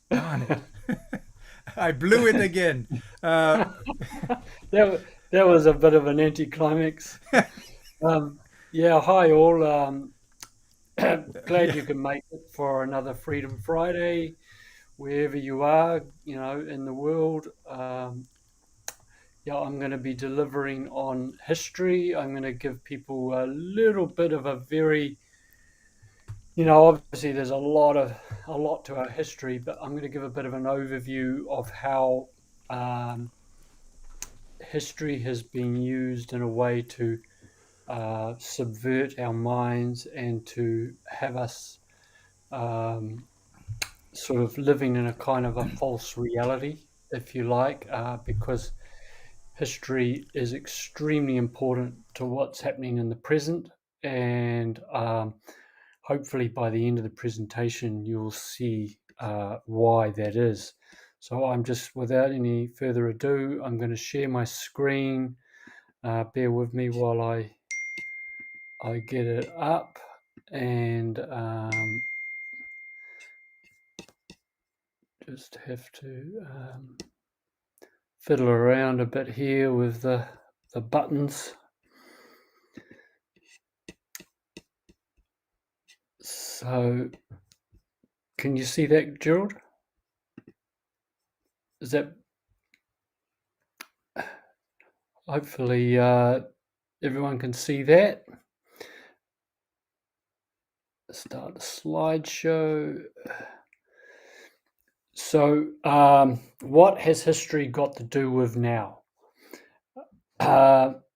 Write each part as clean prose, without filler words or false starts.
Darn it. I blew it again. Uh, That was a bit of an anticlimax. Um, yeah, hi all. Glad yeah. you can make it for another Freedom Friday, wherever you are, in the world. Yeah, I'm going to be delivering on history. I'm going to give people a little bit of a very, obviously there's a lot to our history, but I'm going to give a bit of an overview of how um, history has been used in a way to subvert our minds and to have us um, sort of living in a kind of a false reality, if you like, because history is extremely important to what's happening in the present. And hopefully, by the end of the presentation, you'll see why that is. So, I'm just, without any further ado, I'm going to share my screen. Bear with me while I get it up and just have to fiddle around a bit here with the buttons. So, can you see that, Gerald? Is that hopefully everyone can see that? Start a slideshow. So, what has history got to do with now?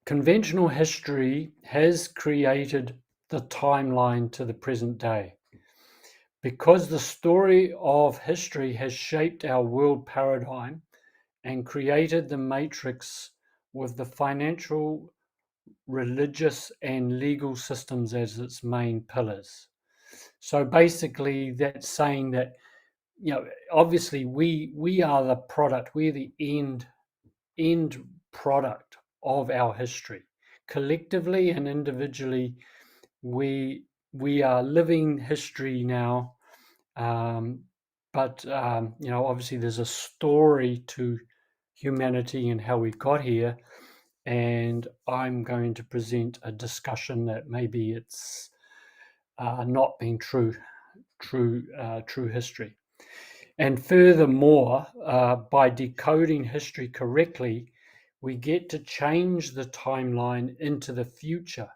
Conventional history has created the timeline to the present day. Because the story of history has shaped our world paradigm and created the matrix with the financial, religious, and legal systems as its main pillars. So basically, that's saying that obviously we are the product, we're the end product of our history. Collectively and individually, we are living history now. But obviously, there's a story to humanity and how we got here. And I'm going to present a discussion that maybe it's not been true history. And furthermore, by decoding history correctly, we get to change the timeline into the future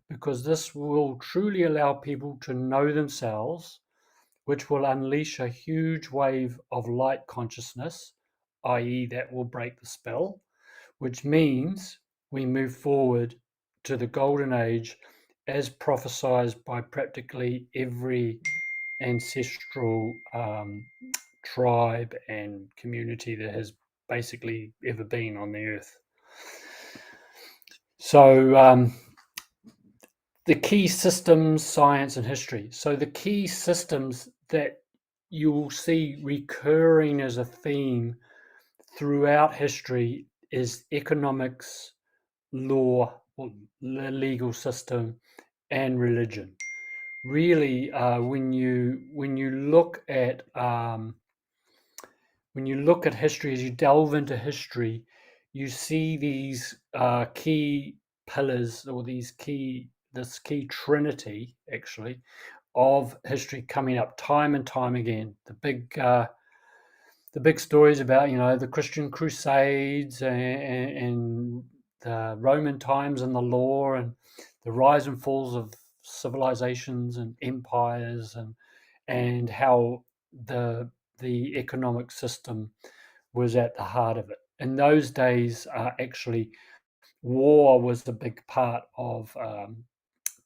because this will truly allow people to know themselves, which will unleash a huge wave of light consciousness, i.e., that will break the spell, which means we move forward to the golden age as prophesied by practically every ancestral tribe and community that has basically ever been on the earth. So, the key systems, science, and history. So, the key systems that you will see recurring as a theme throughout history is economics, law, or the legal system, and religion. Really, when you look at history, as you delve into history, you see these key pillars or this key trinity actually of history coming up time and time again. The big stories about the Christian Crusades and the Roman times and the law and the rise and falls of civilizations and empires and how the economic system was at the heart of it. In those days, actually, war was a big part of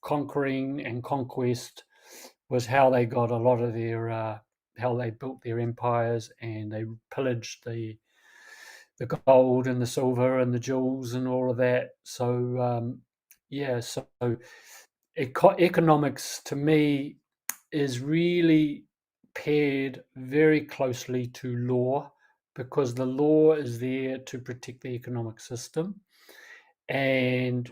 conquering and conquest. Was how they got a lot of their how they built their empires, and they pillaged the gold and the silver and the jewels and all of that. So yeah, so economics to me is really paired very closely to law because the law is there to protect the economic system. And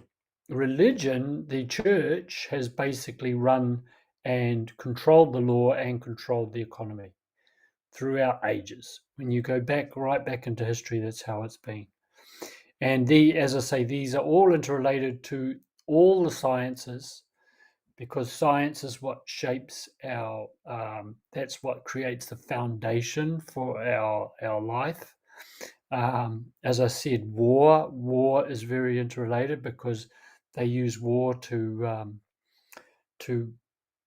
religion, the church, has basically run and controlled the law and controlled the economy throughout ages. When you go back, right back into history, that's how it's been. And as I say, these are all interrelated to all the sciences, because science is what shapes our, that's what creates the foundation for our life. As I said, war is very interrelated, because they use war to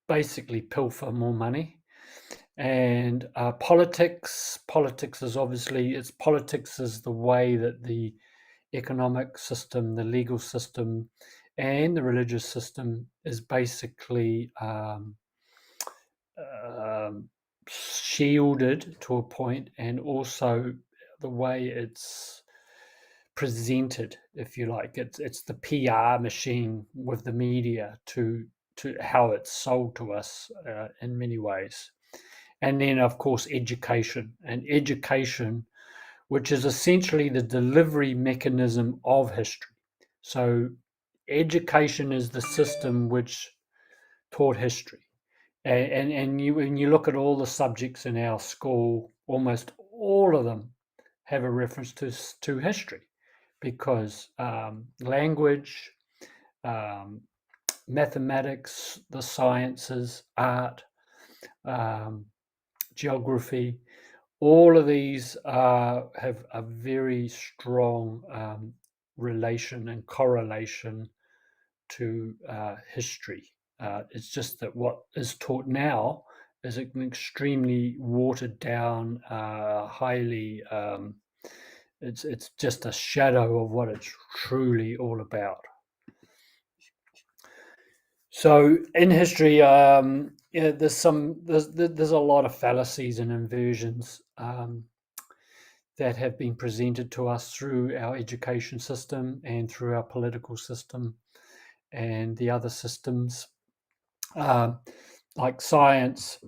basically pilfer more money. And politics is obviously, politics is the way that the economic system, the legal system, and the religious system is basically shielded to a point, and also the way it's presented, if you like. It's the PR machine with the media to how it's sold to us in many ways. And then, of course, education, which is essentially the delivery mechanism of history. So education is the system which taught history. And when you look at all the subjects in our school, almost all of them have a reference to history, because language, mathematics, the sciences, art, geography, all of these have a very strong relation and correlation to history. It's just that what is taught now is an extremely watered down, highly. It's just a shadow of what it's truly all about. So in history, there's a lot of fallacies and inversions that have been presented to us through our education system and through our political system and the other systems. Like science,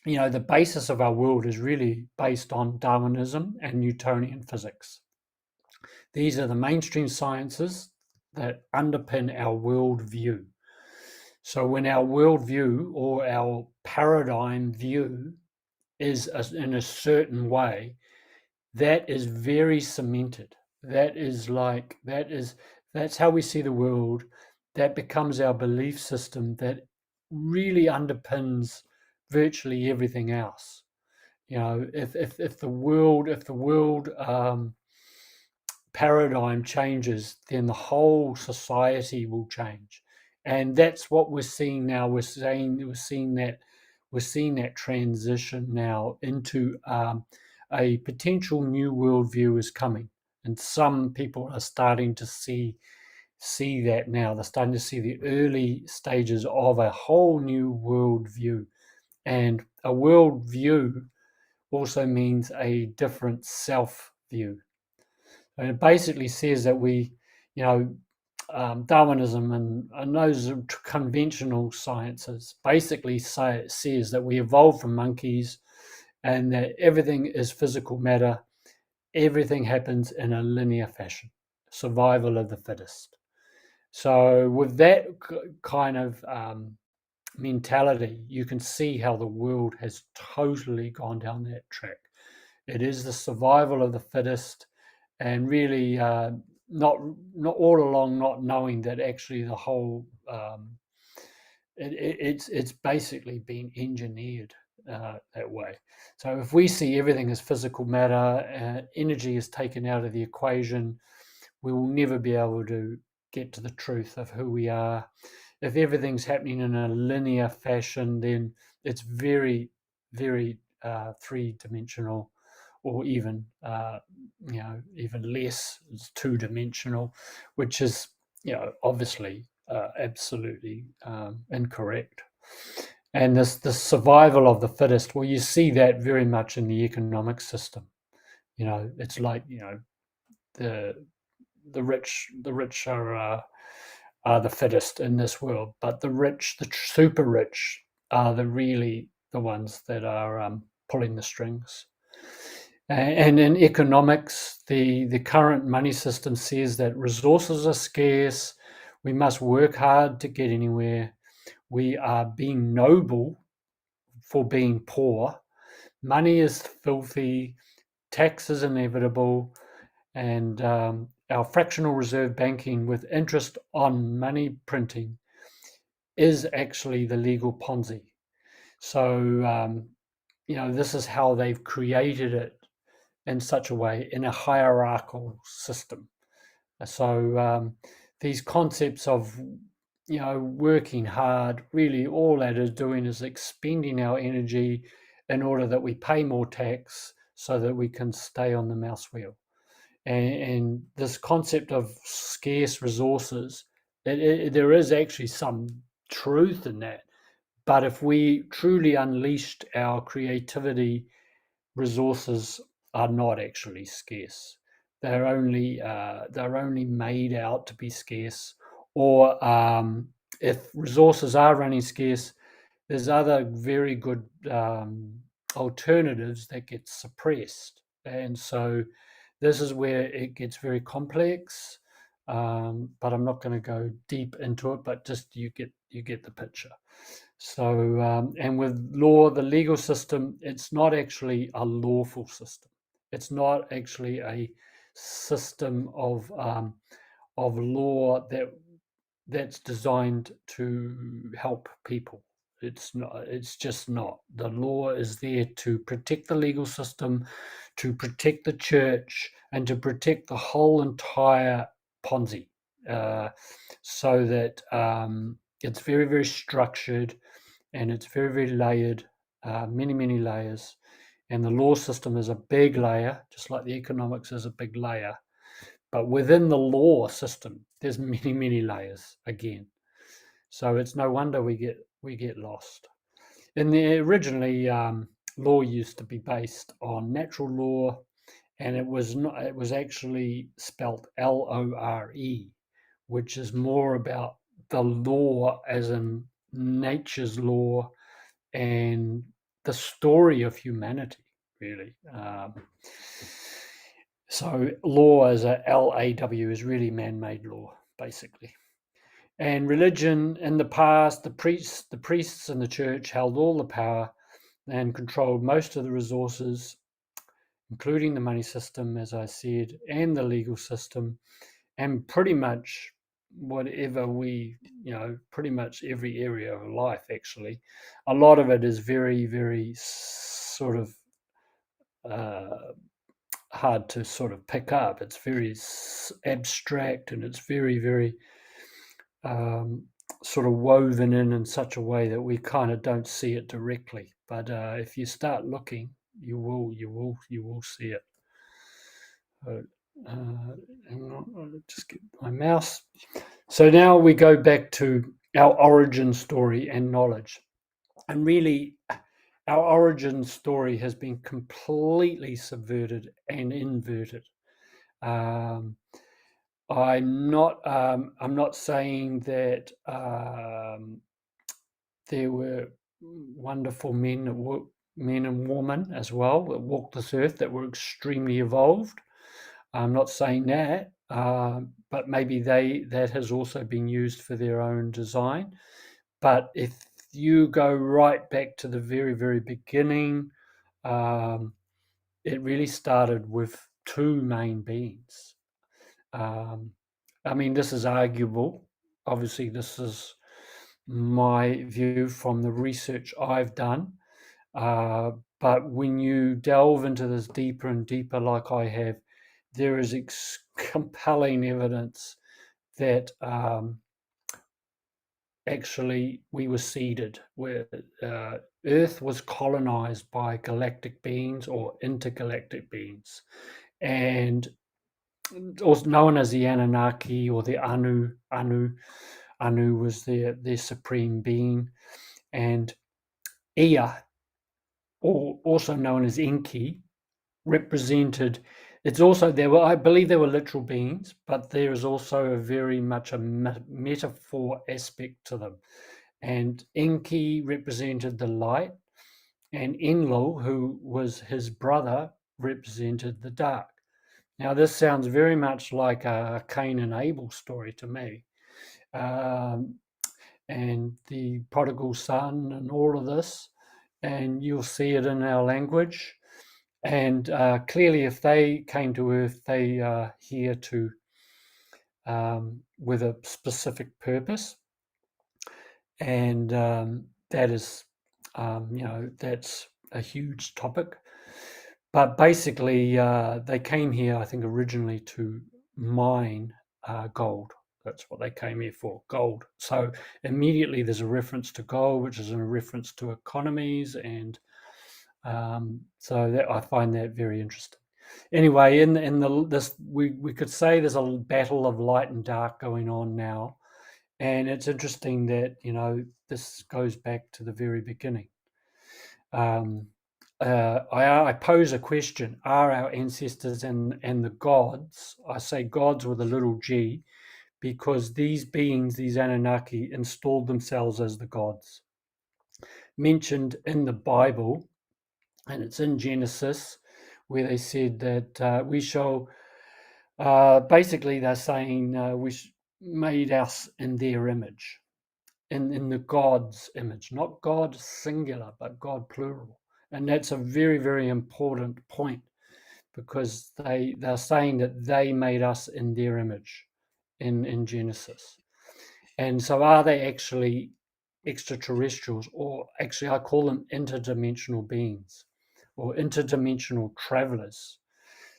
the basis of our world is really based on Darwinism and Newtonian physics. These are the mainstream sciences that underpin our worldview. So when our worldview or our paradigm view is in a certain way, that is very cemented. That's how we see the world. That becomes our belief system that really underpins virtually everything else. If the world paradigm changes, then the whole society will change. And that's what we're seeing now. We're seeing that transition now into a potential new worldview is coming, and some people are starting to see that now. They're starting to see the early stages of a whole new worldview, and a worldview also means a different self view. And it basically says that Darwinism and those conventional sciences basically says that we evolved from monkeys, and that everything is physical matter. Everything happens in a linear fashion, survival of the fittest. So with that kind of mentality, you can see how the world has totally gone down that track. It is the survival of the fittest, and really not all along not knowing that actually the whole it's basically been engineered that way. So if we see everything as physical matter, energy is taken out of the equation, we will never be able to get to the truth of who we are. If everything's happening in a linear fashion, then it's very, very three-dimensional, or even even less. It's two-dimensional, which is obviously absolutely incorrect. And the survival of the fittest, well, you see that very much in the economic system. It's like the rich are the fittest in this world, but the rich, the super rich, are the ones that are pulling the strings. And in economics, the current money system says that resources are scarce. We must work hard to get anywhere. We are being noble for being poor, money is filthy, tax is inevitable, and our fractional reserve banking with interest on money printing is actually the legal Ponzi. So, this is how they've created it in such a way, in a hierarchical system. So these concepts of working hard, really all that is doing is expending our energy in order that we pay more tax so that we can stay on the mouse wheel. And this concept of scarce resources, there is actually some truth in that. But if we truly unleashed our creativity, resources are not actually scarce. They're only made out to be scarce, or if resources are running scarce, there's other very good alternatives that get suppressed, and so this is where it gets very complex. But I'm not going to go deep into it. But just you get the picture. So, and with law, the legal system, it's not actually a lawful system. It's not actually a system of law that's designed to help people. It's not. It's just not. The law is there to protect the legal system, to protect the church, and to protect the whole entire Ponzi, so that it's very, very structured, and it's very, very layered, many, many layers. And the law system is a big layer, just like the economics is a big layer. But within the law system, there's many, many layers again. So it's no wonder we get lost. Originally, law used to be based on natural law, and it was actually spelt LORE, which is more about the law as in nature's law and the story of humanity, really. So law as a LAW is really man-made law, basically. And religion in the past, the priests and the church held all the power and controlled most of the resources, including the money system, as I said, and the legal system, and pretty much whatever pretty much every area of life, actually. A lot of it is very, very sort of hard to sort of pick up. It's very abstract, and it's very, very sort of woven in such a way that we kind of don't see it directly. But if you start looking, you will see it. Hang on, I'll just get my mouse. So now we go back to our origin story and knowledge. And really, our origin story has been completely subverted and inverted. I'm not saying that there were wonderful men and women as well that walked this earth that were extremely evolved. I'm not saying that, but maybe that has also been used for their own design. But if you go right back to the very, very beginning, it really started with two main beings. I mean, this is arguable. Obviously, this is my view from the research I've done. But when you delve into this deeper and deeper, like I have, there is compelling evidence that actually we were seeded, where Earth was colonized by galactic beings or intergalactic beings, and also known as the Anunnaki or the Anu. Anu was their supreme being, and Ea, or also known as Enki, represented. It's also I believe there were literal beings, but there is also very much a metaphor aspect to them. And Enki represented the light, and Enlil, who was his brother, represented the dark. Now, this sounds very much like a Cain and Abel story to me, and the prodigal son and all of this. and you'll see it in our language. And clearly, if they came to Earth, they are here to with a specific purpose, and that is, that's a huge topic. But basically, they came here, I think, originally to mine gold. That's what they came here for, gold. So immediately there's a reference to gold, which is a reference to economies, and so that I find that very interesting. Anyway, we could say there's a battle of light and dark going on now, and it's interesting that this goes back to the very beginning. I pose a question: are our ancestors and the gods? I say gods with a little g, because these beings, these Anunnaki, installed themselves as the gods mentioned in the Bible, and it's in Genesis, where they said that we shall. Basically, they're saying made us in their image, in the God's image, not God singular, but God plural. And that's a very, very important point, because they're saying that they made us in their image in Genesis. And so are they actually extraterrestrials, or actually I call them interdimensional beings or interdimensional travelers?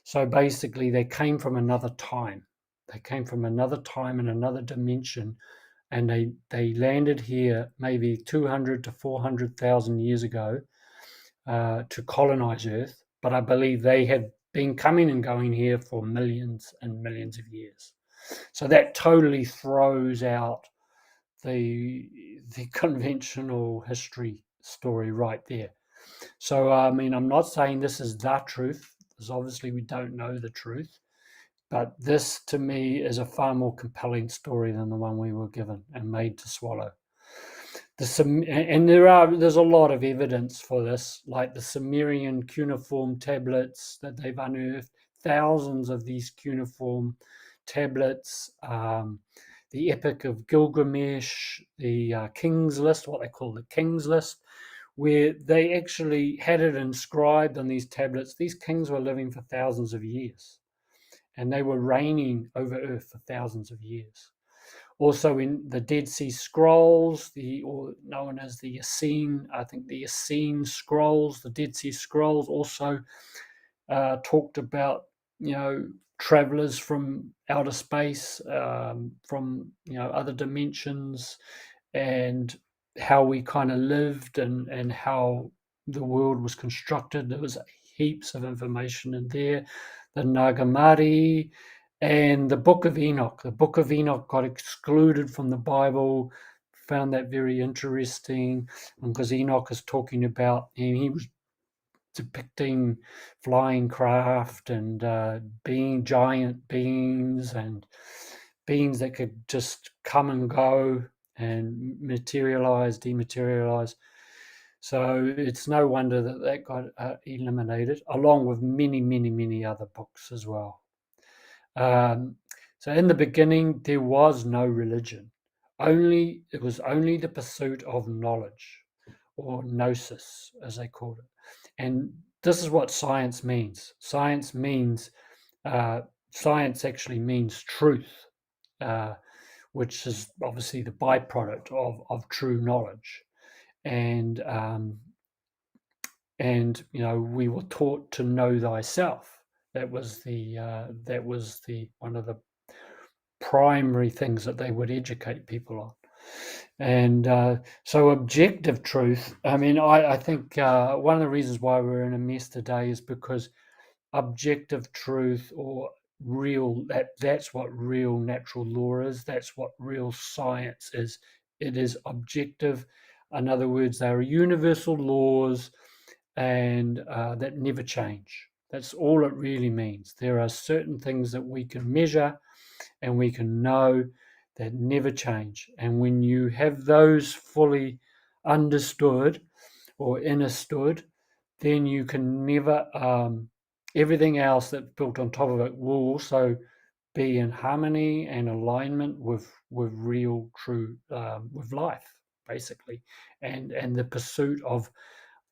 So basically they came from another time. They came from another time and another dimension, and they landed here maybe 200 to 400,000 years ago to colonize Earth. But I believe they had been coming and going here for millions and millions of years. So that totally throws out the conventional history story right there. So I mean, I'm not saying this is the truth, because obviously we don't know the truth. But this, to me, is a far more compelling story than the one we were given and made to swallow. And there's a lot of evidence for this, like the Sumerian cuneiform tablets that they've unearthed, thousands of these cuneiform tablets, the Epic of Gilgamesh, the King's List, what they call the King's List, where they actually had it inscribed on these tablets. These kings were living for thousands of years, and they were reigning over Earth for thousands of years. Also in the Dead Sea Scrolls, or known as the Essene, I think the Essene Scrolls, the Dead Sea Scrolls also talked about, travelers from outer space, from, other dimensions, and how we kind of lived, and how the world was constructed. There was heaps of information in there. The Nagamari, and the Book of Enoch. The Book of Enoch got excluded from the Bible. Found that very interesting, because Enoch is talking about, and he was depicting flying craft and being giant beings, and beings that could just come and go and materialize, dematerialize. So it's no wonder that got eliminated, along with many, many, many other books as well. So in the beginning, there was no religion. It was only the pursuit of knowledge, or gnosis, as they called it. And this is what science means. Science actually means truth, which is obviously the byproduct of true knowledge. And we were taught to know thyself. That was the one of the primary things that they would educate people on. And so objective truth, I mean, I think one of the reasons why we're in a mess today is because objective truth, or that's what real natural law is. That's what real science is. It is objective. In other words, they are universal laws, and that never change. That's all it really means. There are certain things that we can measure and we can know that never change. And when you have those fully understood or understood, then you can never, everything else that's built on top of it will also be in harmony and alignment with real, true, with life, basically, and the pursuit of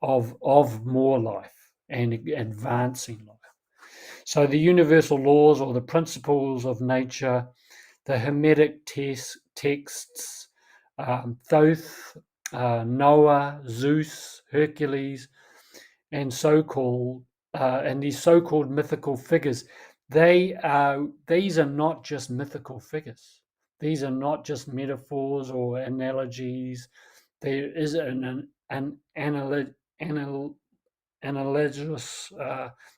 of more life and advancing life. So the universal laws or the principles of nature, the Hermetic texts, Thoth, Noah, Zeus, Hercules, and and these so-called mythical figures, these are not just mythical figures. These are not just metaphors or analogies. There is an analogous.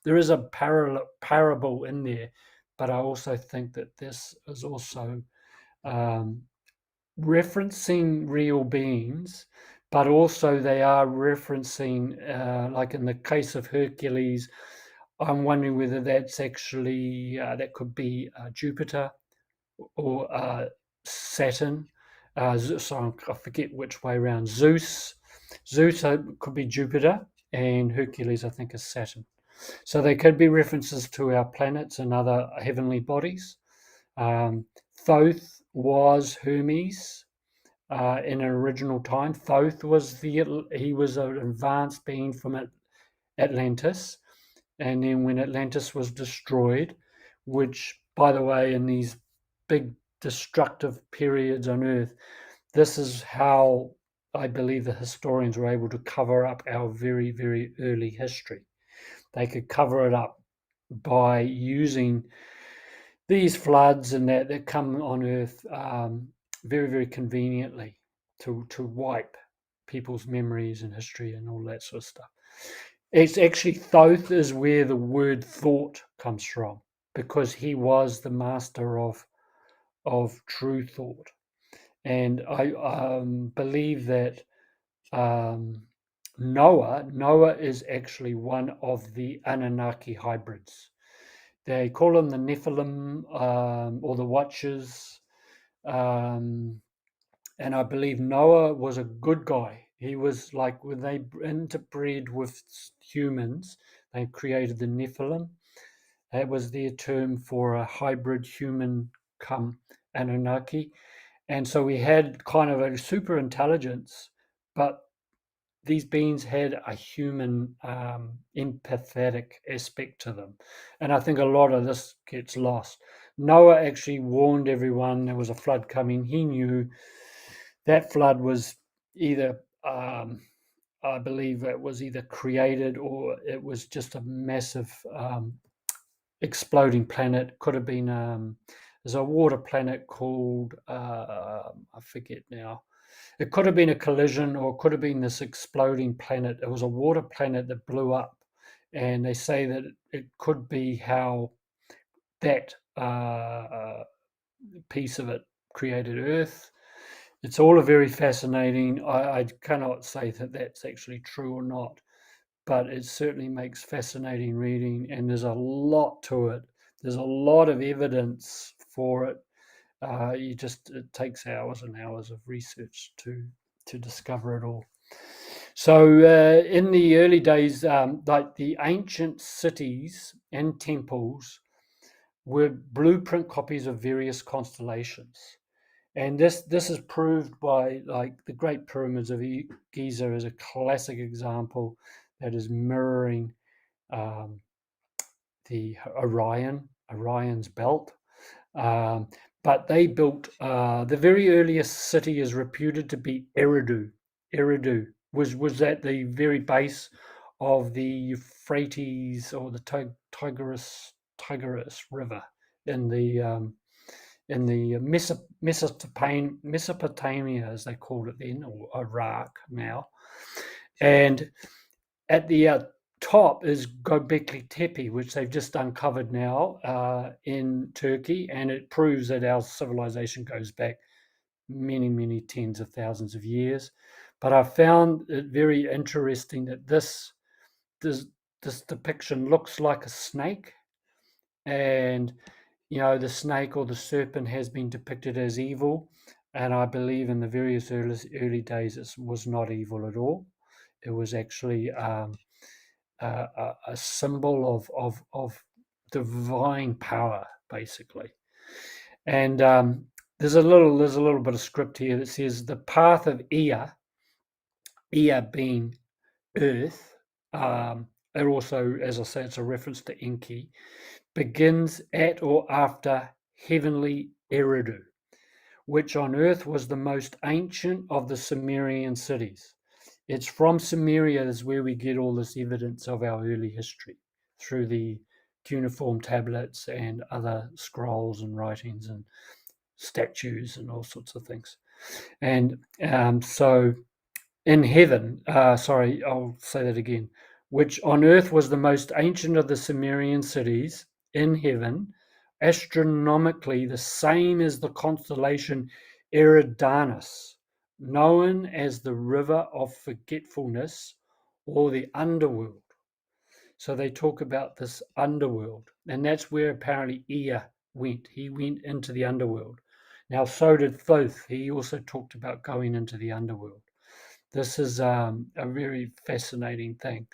There is a parable in there, but I also think that this is also um, referencing real beings, but also they are referencing, like in the case of Hercules, I'm wondering whether that's actually, that could be Jupiter or Saturn. So I forget which way around. Zeus could be Jupiter, and Hercules, I think, is Saturn. So they could be references to our planets and other heavenly bodies. Thoth was Hermes in an original time. Thoth was he was an advanced being from Atlantis, and then when Atlantis was destroyed, which, by the way, in these big destructive periods on Earth, this is how I believe the historians were able to cover up our very, very early history. They could cover it up by using these floods and that come on Earth very, very conveniently to wipe people's memories and history and all that sort of stuff. It's actually Thoth is where the word thought comes from, because he was the master of true thought. And I believe that Noah is actually one of the Anunnaki hybrids. They call them the Nephilim or the Watchers. And I believe Noah was a good guy. He was like, when they interbred with humans, they created the Nephilim. That was their term for a hybrid human come Anunnaki. And so we had kind of a super intelligence, but these beings had a human empathetic aspect to them. And I think a lot of this gets lost. Noah actually warned everyone there was a flood coming. He knew that flood was either, I believe it was either created or it was just a massive exploding planet. Could have been, there's a water planet called, I forget now. It could have been a collision or it could have been this exploding planet. It was a water planet that blew up. And they say that it could be how that piece of it created Earth. It's all very fascinating. I cannot say that that's actually true or not, but it certainly makes fascinating reading, and there's a lot to it. There's a lot of evidence for it. It takes hours and hours of research to discover it all. So in the early days, like the ancient cities and temples were blueprint copies of various constellations. And this is proved by, like, the Great Pyramids of Giza is a classic example that is mirroring the Orion's belt. But they built the very earliest city is reputed to be Eridu. Eridu was at the very base of the Euphrates or the Tigris River in the Mesopotamia, as they called it then, or Iraq now. And at the top is Göbekli Tepe, which they've just uncovered now in Turkey, and it proves that our civilization goes back many, many tens of thousands of years. But I found it very interesting that this depiction looks like a snake, and the snake or the serpent has been depicted as evil, and I believe in the various early days it was not evil at all. It was actually a symbol of divine power, basically. And there's a little bit of script here that says the path of Ea being Earth, it also, as I say, it's a reference to Enki, begins at or after heavenly Eridu, which on earth was the most ancient of the Sumerian cities. It's from Sumeria is where we get all this evidence of our early history through the cuneiform tablets and other scrolls and writings and statues and all sorts of things. And so in heaven, sorry, I'll say that again, which on earth was the most ancient of the Sumerian cities, in heaven, astronomically the same as the constellation Eridanus, known as the river of forgetfulness or the underworld. So they talk about this underworld, and that's where apparently Ea went. He went into the underworld. Now, so did Thoth. He also talked about going into the underworld. This is a very fascinating thing.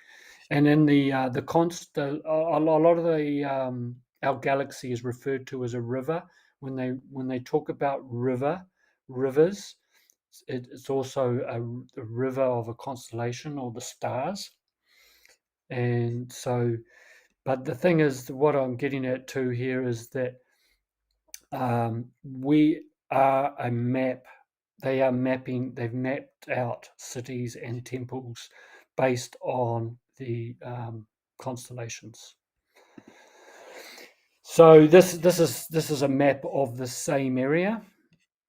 And in the const, a lot of the our galaxy is referred to as a river. When they talk about rivers, it's also a river of a constellation or the stars. And so, but the thing is, what I'm getting at too here is that we are a map. They are mapping. They've mapped out cities and temples based on the constellations. So this is a map of the same area.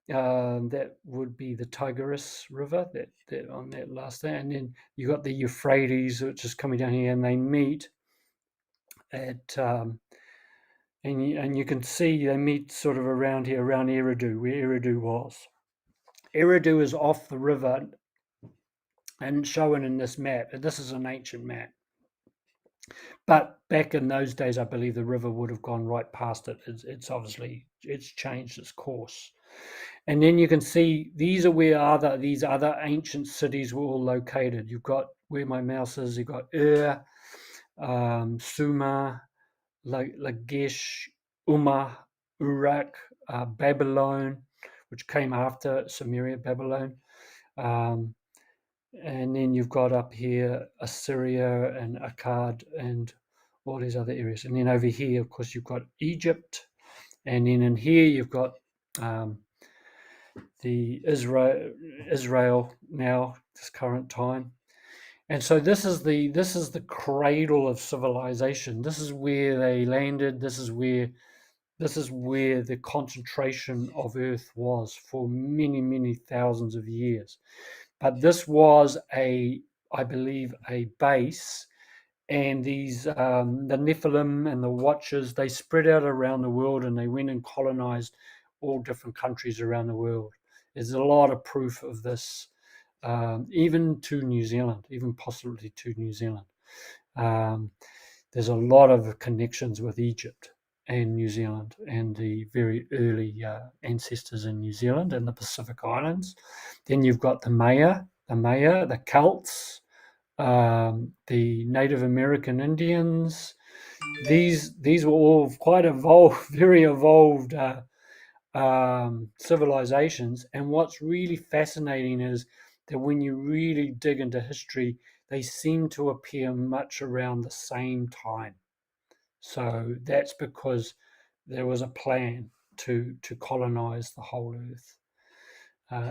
That would be the Tigris River that on that last day, and then you got the Euphrates, which is coming down here, and they meet at and you can see they meet sort of around here, around Eridu, where Eridu was. Eridu is off the river and shown in this map. This is an ancient map. But back in those days, I believe the river would have gone right past it. It's obviously it's changed its course. And then you can see these are where these other ancient cities were all located. You've got where my mouse is. You've got Sumer, Lagish, Umma, Uruk, Babylon, which came after Sumeria, Babylon. And then you've got up here Assyria and Akkad and all these other areas. And then over here, of course, you've got Egypt. And then in here, you've got the Israel now, this current time. And so this is the cradle of civilization. This is where they landed. This is where the concentration of Earth was for many, many thousands of years. But this was I believe, a base, and these the Nephilim and the Watchers, they spread out around the world, and they went and colonized all different countries around the world. There's a lot of proof of this, even to New Zealand, even possibly to New Zealand. There's a lot of connections with Egypt and New Zealand and the very early ancestors in New Zealand and the Pacific Islands. Then you've got the Maya, the Celts, the Native American Indians. These were all quite evolved, very evolved civilizations. And what's really fascinating is that when you really dig into history, they seem to appear much around the same time. So that's because there was a plan to colonize the whole earth.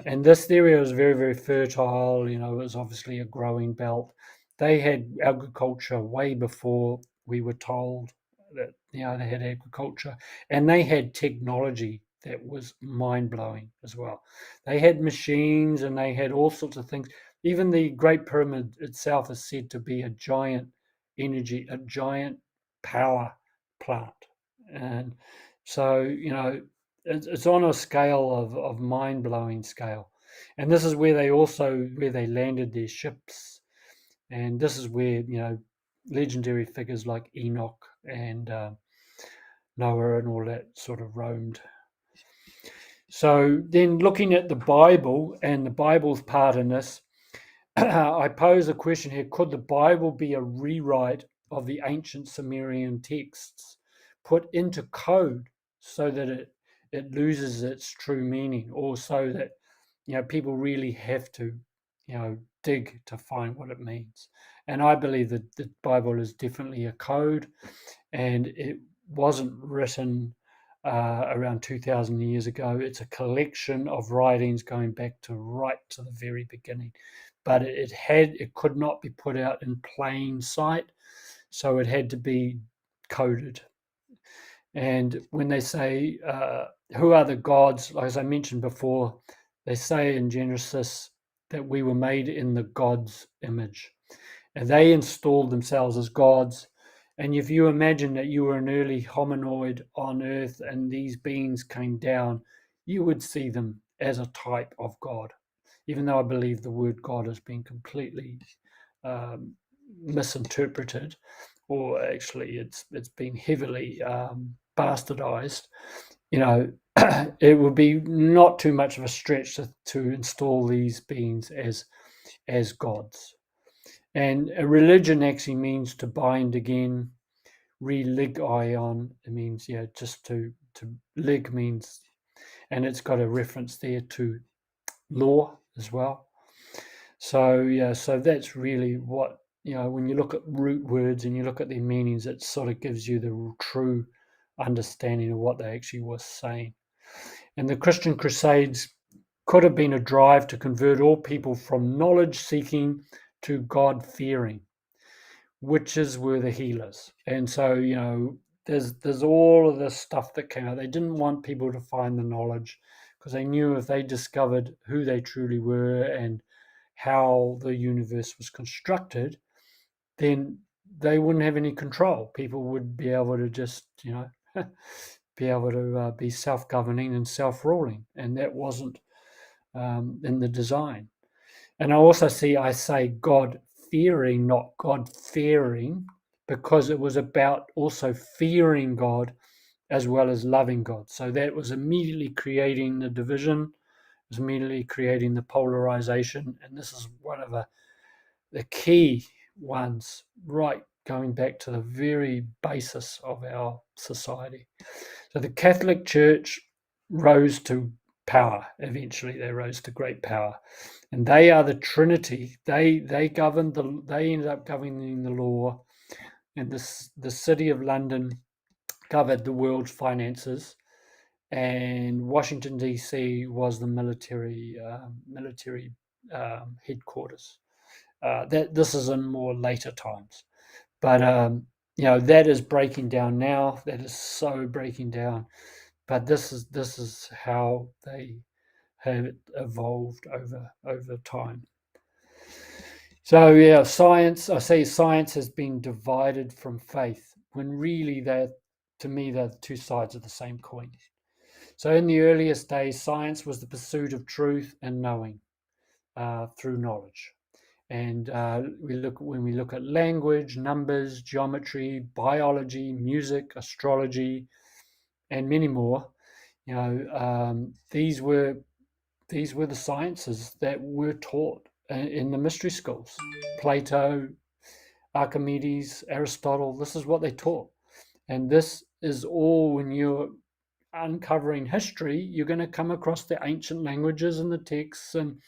And this area was very, very fertile. It was obviously a growing belt. They had agriculture way before we were told that, they had agriculture, and they had technology that was mind blowing as well. They had machines and they had all sorts of things. Even the Great Pyramid itself is said to be a giant power plant. And so, it's on a scale of mind-blowing scale. And this is where they landed their ships. And this is where, legendary figures like Enoch and Noah and all that sort of roamed. So then, looking at the Bible and the Bible's part in this, I pose a question here. Could the Bible be a rewrite of the ancient Sumerian texts put into code so that it loses its true meaning, or so that people really have to dig to find what it means. And I believe that the Bible is definitely a code, and it wasn't written around 2,000 years ago. It's a collection of writings going back to right to the very beginning. But it could not be put out in plain sight, so it had to be coded. And when they say, who are the gods, like as I mentioned before, they say in Genesis that we were made in the God's image. And they installed themselves as gods. And if you imagine that you were an early hominoid on Earth and these beings came down, you would see them as a type of God, even though I believe the word God has been completely misinterpreted, or actually it's been heavily bastardized. It would be not too much of a stretch to install these beings as gods. And a religion actually means to bind again. Religion, it means just to lig means, and it's got a reference there to law as well. So that's really what, when you look at root words and you look at their meanings, it sort of gives you the true understanding of what they actually were saying. And the Christian Crusades could have been a drive to convert all people from knowledge seeking to God fearing. Witches were the healers. And so, there's all of this stuff that came out. They didn't want people to find the knowledge, because they knew if they discovered who they truly were and how the universe was constructed, then they wouldn't have any control. People would be able to just, be able to be self-governing and self-ruling. And that wasn't in the design. And I say God fearing, not God fearing, because it was about also fearing God as well as loving God. So that was immediately creating the division, was immediately creating the polarization. And this is one of the key ones, right, going back to the very basis of our society. So the Catholic Church rose to power. Eventually, they rose to great power, and they are the Trinity. They governed They ended up governing the law, and the city of London covered the world's finances, and Washington D.C. was the military headquarters. That this is in more later times, but that is breaking down now. That is so breaking down. But this is how they have evolved over time. So science. I say science has been divided from faith, when really to me they're two sides of the same coin. So in the earliest days, science was the pursuit of truth and knowing through knowledge. And when we look at language, numbers, geometry, biology, music, astrology, and many more, these were the sciences that were taught in the mystery schools. Plato, Archimedes, Aristotle, this is what they taught. And this is all, when you're uncovering history, you're going to come across the ancient languages and the texts, and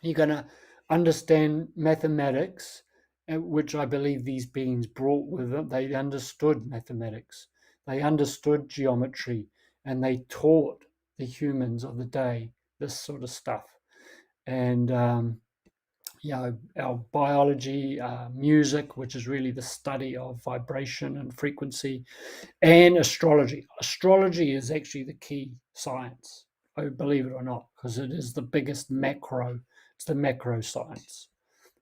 you're going to understand mathematics, which I believe these beings brought with them. They understood mathematics, they understood geometry, and they taught the humans of the day this sort of stuff. And our biology, music, which is really the study of vibration and frequency, and astrology. Astrology is actually the key science, believe it or not, because it is the biggest macro. It's the macro science.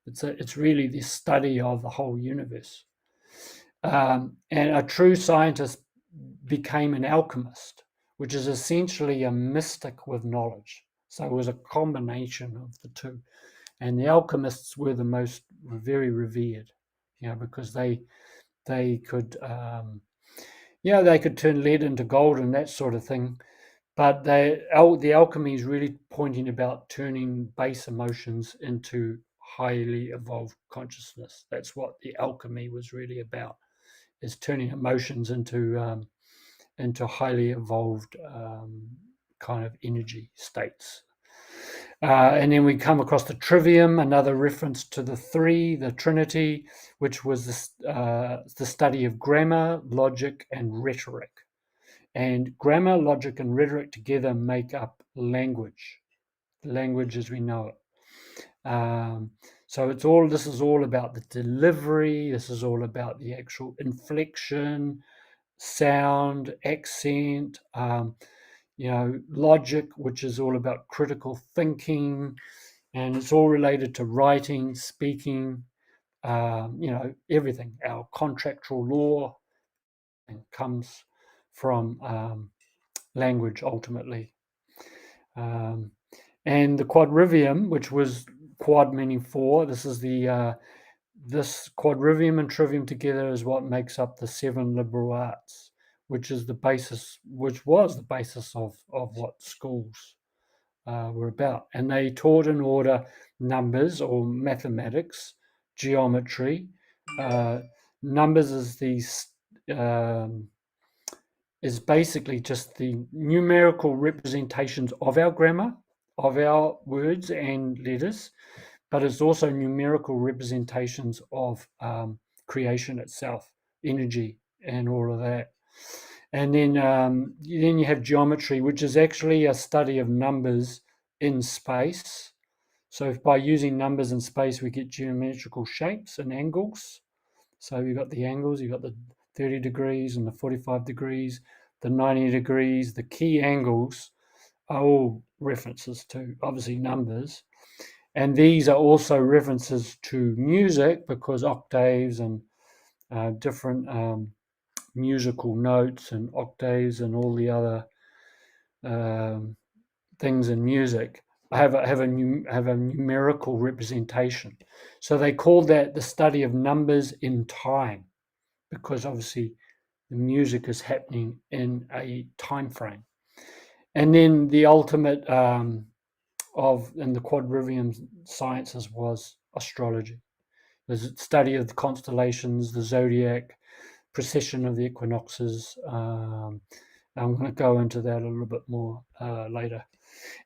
It's really the study of the whole universe. And a true scientist became an alchemist, which is essentially a mystic with knowledge. So it was a combination of the two. And the alchemists were very revered, because they could, they could turn lead into gold and that sort of thing. But the alchemy is really pointing about turning base emotions into highly evolved consciousness. That's what the alchemy was really about, is turning emotions into highly evolved kind of energy states. And then we come across the trivium, another reference to the three, the Trinity, which was the study of grammar, logic, and rhetoric. And grammar, logic, and rhetoric together make up language as we know it. So this is all about the delivery. This is all about the actual inflection, sound, accent, logic, which is all about critical thinking, and it's all related to writing, speaking, everything. Our contractual law comes from language ultimately. And the quadrivium, which was quad meaning four, this is this quadrivium and trivium together is what makes up the seven liberal arts, which was the basis of what schools were about. And they taught in order numbers or mathematics, geometry. Numbers is basically just the numerical representations of our grammar, of our words and letters, but it's also numerical representations of creation itself, energy, and all of that. And then you have geometry, which is actually a study of numbers in space. So by using numbers in space, we get geometrical shapes and angles. So you've got the angles, you've got the 30 degrees and the 45 degrees, the 90 degrees. The key angles are all references to, obviously, numbers. And these are also references to music, because octaves and different musical notes and octaves and all the other things in music have a numerical representation. So they call that the study of numbers in time, because obviously the music is happening in a time frame. And then the ultimate in the quadrivium sciences was astrology. The study of the constellations, the zodiac, precession of the equinoxes. I'm going to go into that a little bit more later.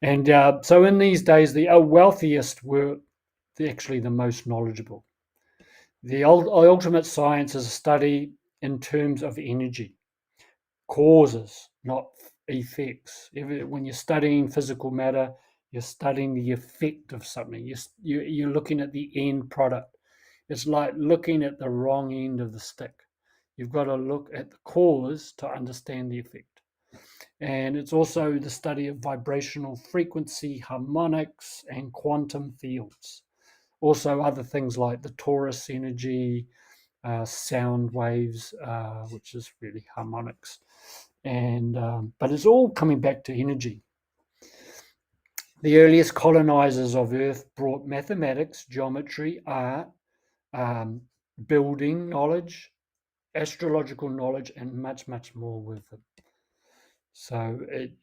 And so in these days, the wealthiest were actually the most knowledgeable. The ultimate science is a study in terms of energy, causes, not effects. When you're studying physical matter, you're studying the effect of something. You're looking at the end product. It's like looking at the wrong end of the stick. You've got to look at the cause to understand the effect. And it's also the study of vibrational frequency, harmonics, and quantum fields. Also other things like the torus energy, sound waves, which is really harmonics. And but it's all coming back to energy. The earliest colonizers of Earth brought mathematics, geometry, art, building knowledge, astrological knowledge, and much, much more with them. So it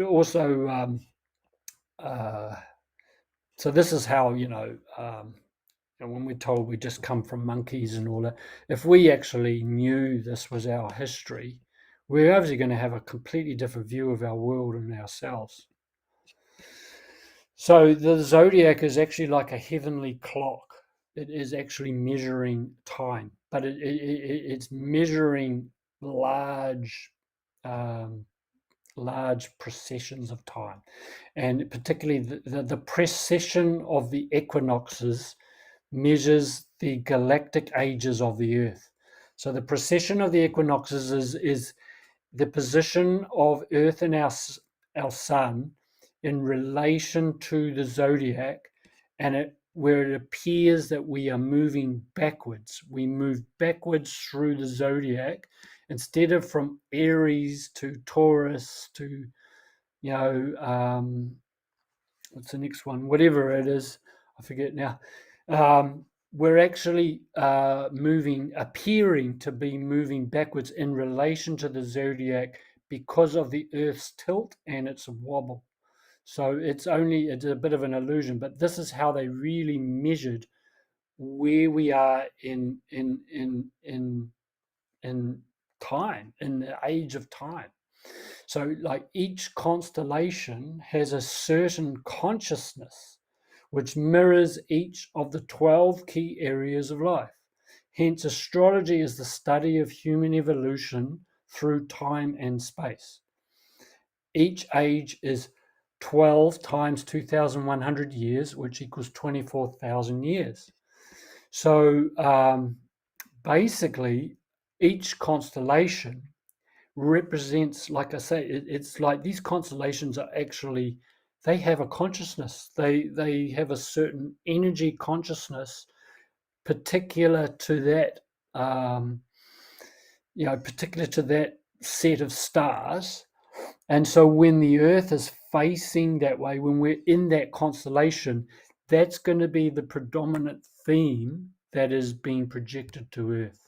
also so this is how when we're told we just come from monkeys and all that, if we actually knew this was our history, we're obviously going to have a completely different view of our world and ourselves. So the zodiac is actually like a heavenly clock. It is actually measuring time, but it's measuring large precessions of time, and particularly the precession of the equinoxes measures the galactic ages of the Earth. So the precession of the equinoxes is the position of Earth and our Sun in relation to the zodiac, and where it appears that we are moving backwards. We move backwards through the zodiac instead of from Aries to Taurus to, what's the next one? Whatever it is, I forget now. We're actually appearing to be moving backwards in relation to the zodiac because of the Earth's tilt and its wobble. So it's a bit of an illusion, but this is how they really measured where we are in time, in the age of time. So, like, each constellation has a certain consciousness which mirrors each of the 12 key areas of life. Hence, astrology is the study of human evolution through time and space. Each age is 12 times 2,100 years, which equals 24,000 years. So basically, each constellation represents, like I say, it's like these constellations are actually, they have a consciousness. They have a certain energy consciousness particular to that, particular to that set of stars. And so when the Earth is facing that way, when we're in that constellation, that's going to be the predominant theme that is being projected to Earth.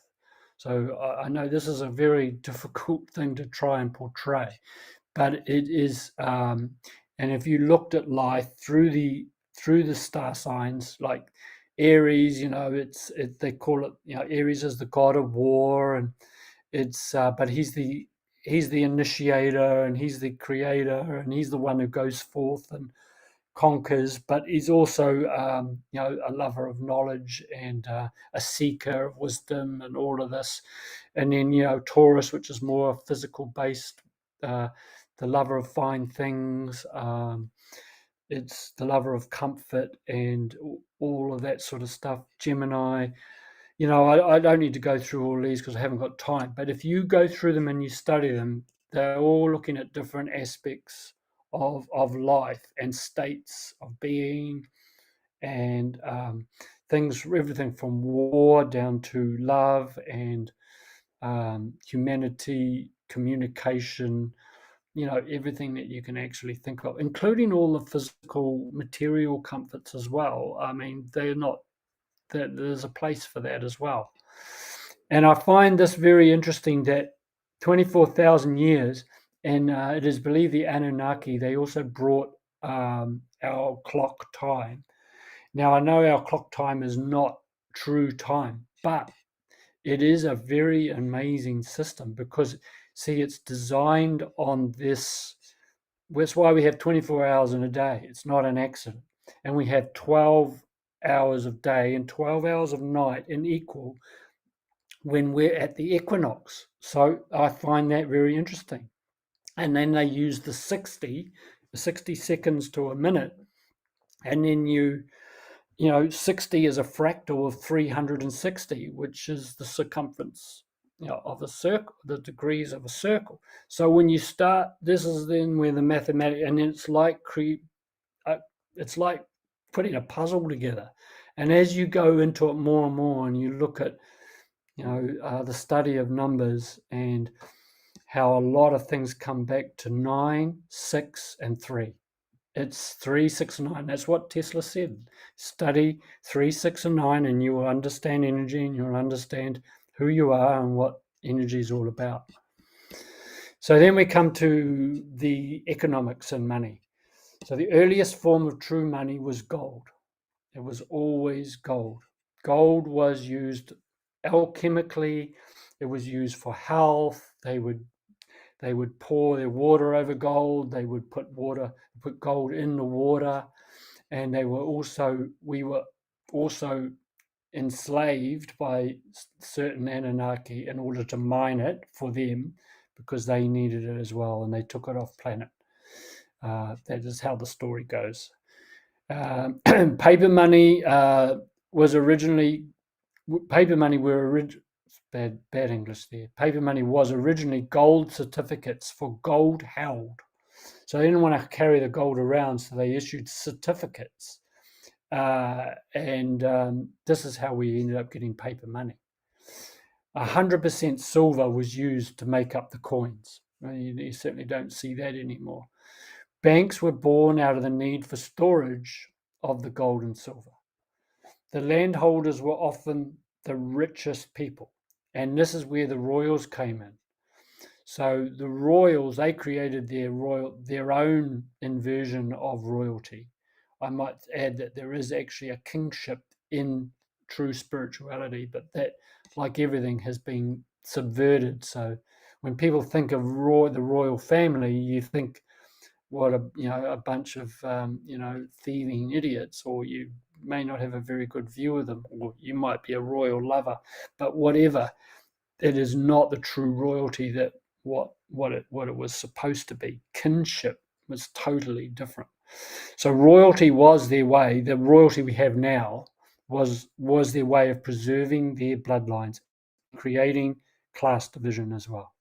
So I know this is a very difficult thing to try and portray, but it is. And if you looked at life through the star signs, like Aries, they call it, Aries is the god of war, and it's but he's the initiator, and he's the creator, and he's the one who goes forth and conquers, but he's also a lover of knowledge, and a seeker of wisdom and all of this. And then Taurus, which is more physical based, the lover of fine things, it's the lover of comfort and all of that sort of stuff. Gemini, I don't need to go through all these because I haven't got time, but if you go through them and you study them, they're all looking at different aspects of life and states of being, and things, everything from war down to love and humanity, communication, everything that you can actually think of, including all the physical material comforts as well. I mean, they're not, there's a place for that as well. And I find this very interesting that 24,000 years, and it is believed the Anunnaki, they also brought our clock time. Now, I know our clock time is not true time, but it is a very amazing system because, see, it's designed on this. That's why we have 24 hours in a day. It's not an accident. And we have 12 hours of day and 12 hours of night in equal when we're at the equinox. So I find that very interesting. And then they use the 60 seconds to a minute. And then 60 is a fractal of 360, which is the circumference of a circle, the degrees of a circle. So when you start, this is then where the mathematics, and it's like putting a puzzle together. And as you go into it more and more, and you look at the study of numbers and how a lot of things come back to 9, 6, and 3. It's 3, 6, and 9. That's what Tesla said. Study 3, 6, and 9, and you will understand energy, and you'll understand who you are and what energy is all about. So then we come to the economics and money. So the earliest form of true money was gold. It was always gold. Gold was used alchemically. It was used for health. They would pour their water over gold. They would put gold in the water, and we were also enslaved by certain Anunnaki in order to mine it for them, because they needed it as well, and they took it off planet. That is how the story goes. Paper money was originally bad English there. Paper money was originally gold certificates for gold held. So they didn't want to carry the gold around, so they issued certificates. And this is how we ended up getting paper money. 100% silver was used to make up the coins. You certainly don't see that anymore. Banks were born out of the need for storage of the gold and silver. The landholders were often the richest people, and this is where the royals came in. So the royals, they created their own inversion of royalty. I might add that there is actually a kingship in true spirituality, but that, like everything, has been subverted. So when people think of the royal family, you think what a bunch of thieving idiots, or you may not have a very good view of them, or you might be a royal lover, but whatever, it is not the true royalty that what it was supposed to be. Kinship was totally different. So royalty was their way. The royalty we have now was their way of preserving their bloodlines, creating class division as well.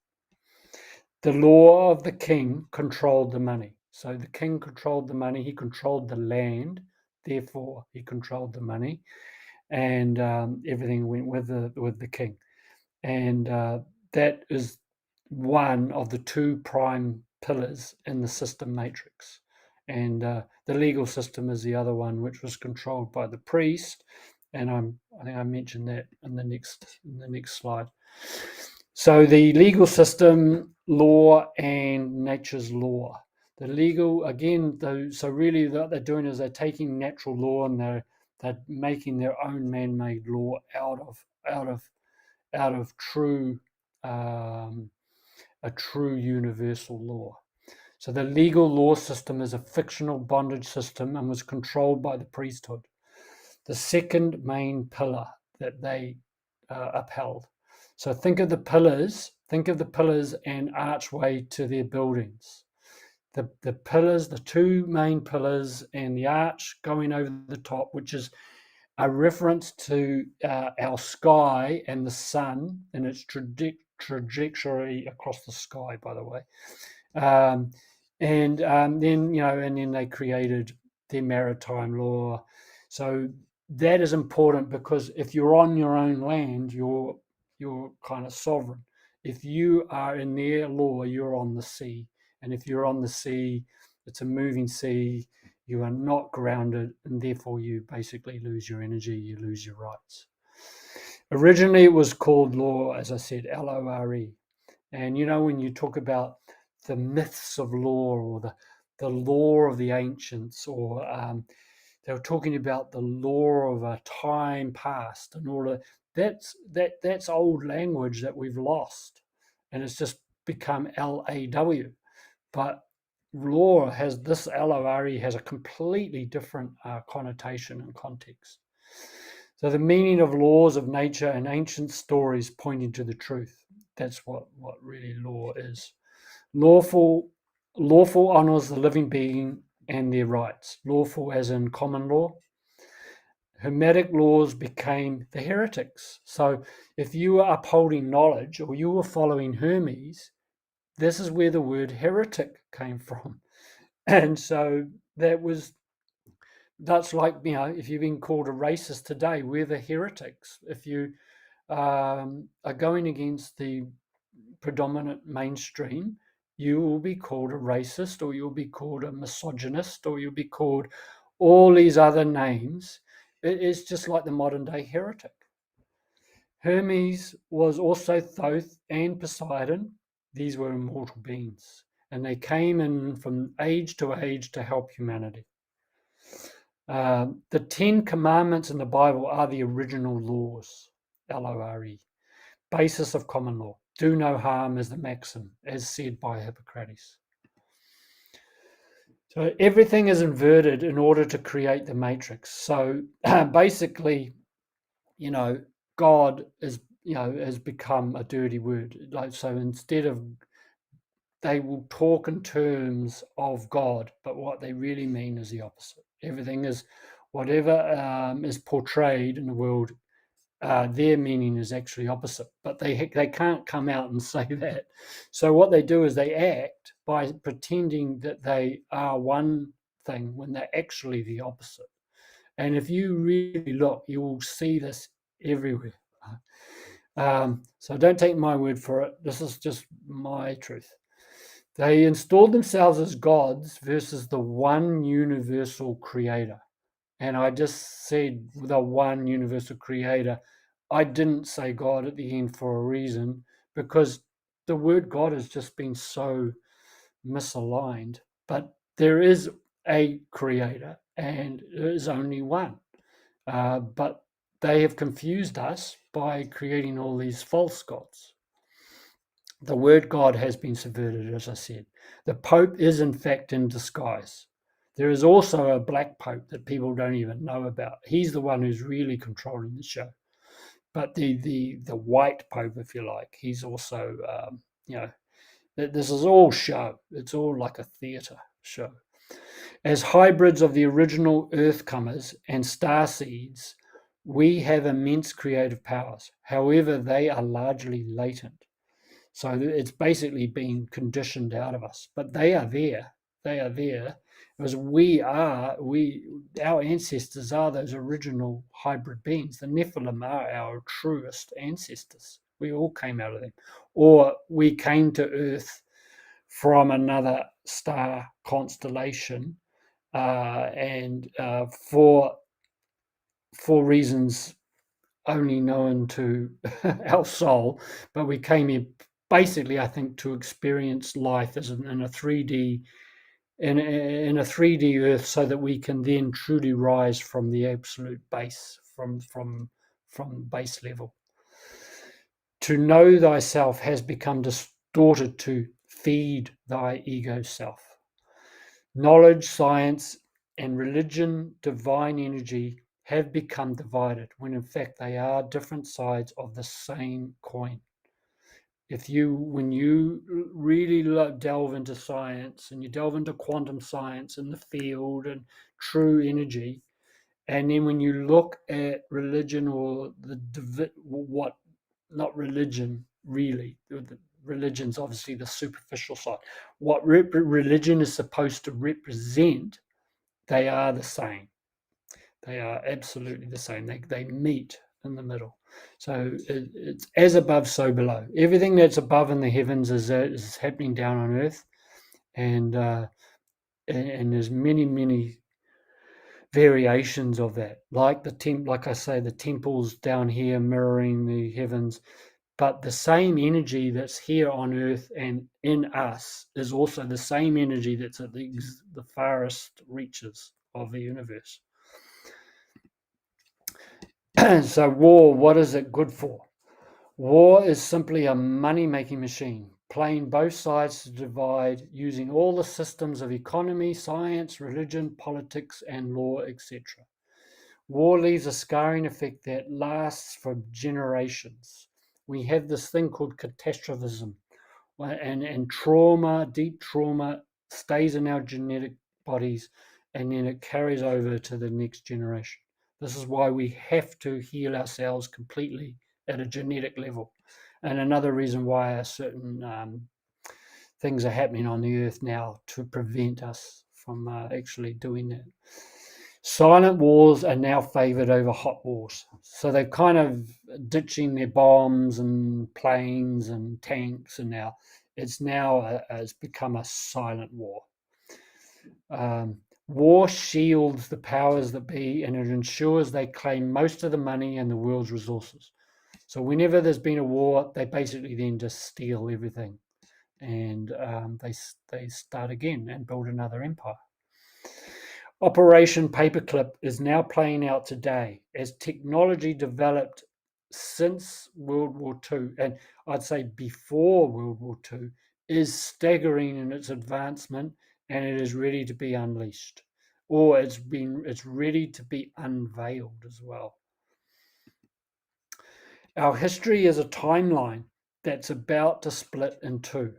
The law of the king controlled the money. So the king controlled the money. He controlled the land. Therefore, he controlled the money, and everything went with the king. And that is one of the two prime pillars in the system matrix. And the legal system is the other one, which was controlled by the priest. And I think I mentioned that in the next slide. So the legal system, law, and nature's law. The legal, again, so really what they're doing is they're taking natural law and they're making their own man-made law out of true a true universal law. So the legal law system is a fictional bondage system and was controlled by the priesthood. The second main pillar that they upheld. So think of the pillars and archway to their buildings. The pillars, the two main pillars, and the arch going over the top, which is a reference to our sky and the sun and its trajectory across the sky, by the way. Then they created their maritime law. So that is important, because if you're on your own land, you're kind of sovereign. If you are in their law, you're on the sea. And if you're on the sea, it's a moving sea. You are not grounded, and therefore you basically lose your energy, you lose your rights. Originally, it was called law, as I said, L-O-R-E. And when you talk about the myths of law, or the law of the ancients, or they were talking about the law of a time past, and all of that's old language that we've lost, and it's just become L-A-W. But law has this L-O-R-E has a completely different connotation and context. So the meaning of laws of nature and ancient stories pointing to the truth. That's what really law is. Lawful honors the living being and their rights. Lawful as in common law. Hermetic laws became the heretics. So if you were upholding knowledge, or you were following Hermes, this is where the word heretic came from. And so that's like, if you've been called a racist today, we're the heretics. If you are going against the predominant mainstream, you will be called a racist, or you'll be called a misogynist, or you'll be called all these other names. It is just like the modern day heretic. Hermes was also Thoth and Poseidon. These were immortal beings, and they came in from age to age to help humanity. The 10 Commandments in the Bible are the original laws, L-O-R-E, basis of common law. Do no harm is the maxim, as said by Hippocrates. So everything is inverted in order to create the matrix. So basically, God is, has become a dirty word. So instead of, they will talk in terms of God, but what they really mean is the opposite. Everything is, whatever is portrayed in the world, their meaning is actually opposite, but they can't come out and say that. So what they do is they act by pretending that they are one thing when they're actually the opposite. And if you really look, you will see this everywhere. So don't take my word for it. This is just my truth. They installed themselves as gods versus the one universal creator. And I just said the one universal creator. I didn't say God at the end for a reason, because the word God has just been so misaligned. But there is a creator, and there is only one. But they have confused us by creating all these false gods. The word God has been subverted, as I said. The Pope is, in fact, in disguise. There is also a black Pope that people don't even know about. He's the one who's really controlling the show. But the white Pope, if you like, he's also, this is all show. It's all like a theatre show. As hybrids of the original Earthcomers and star seeds, we have immense creative powers. However, they are largely latent. So it's basically being conditioned out of us. But they are there. They are there because our ancestors are those original hybrid beings. The Nephilim are our truest ancestors. We all came out of them. Or we came to Earth from another star constellation, and for reasons only known to our soul, but we came here basically, I think, to experience life as in a 3D in a 3D Earth, so that we can then truly rise from the absolute base, from base level. To know thyself has become distorted to feed thy ego self. Knowledge, science, and religion, divine energy, have become divided when in fact they are different sides of the same coin. When you really delve into science, and you delve into quantum science and the field and true energy, and then when you look at religion, or not religion really, religion's obviously the superficial side. What religion is supposed to represent, they are the same. They are absolutely the same. They meet in the middle. So it's as above, so below. Everything that's above in the heavens is happening down on earth, and there's many variations of that. Like like I say, the temples down here mirroring the heavens. But the same energy that's here on earth and in us is also the same energy that's at the farthest reaches of the universe. So war, what is it good for? War is simply a money-making machine, playing both sides to divide, using all the systems of economy, science, religion, politics, and law, etc. War leaves a scarring effect that lasts for generations. We have this thing called catastrophism, and trauma, deep trauma, stays in our genetic bodies, and then it carries over to the next generation. This is why we have to heal ourselves completely at a genetic level. And another reason why certain things are happening on the earth now to prevent us from actually doing that. Silent wars are now favored over hot wars. So they're kind of ditching their bombs and planes and tanks, and now it's become a silent war. War shields the powers that be, and it ensures they claim most of the money and the world's resources. So whenever there's been a war, they basically then just steal everything, and they start again and build another empire. Operation Paperclip is now playing out today as technology developed since World War II, and I'd say before World War II, is staggering in its advancement, and it is ready to be unleashed, or it's ready to be unveiled as well. Our history is a timeline that's about to split in two.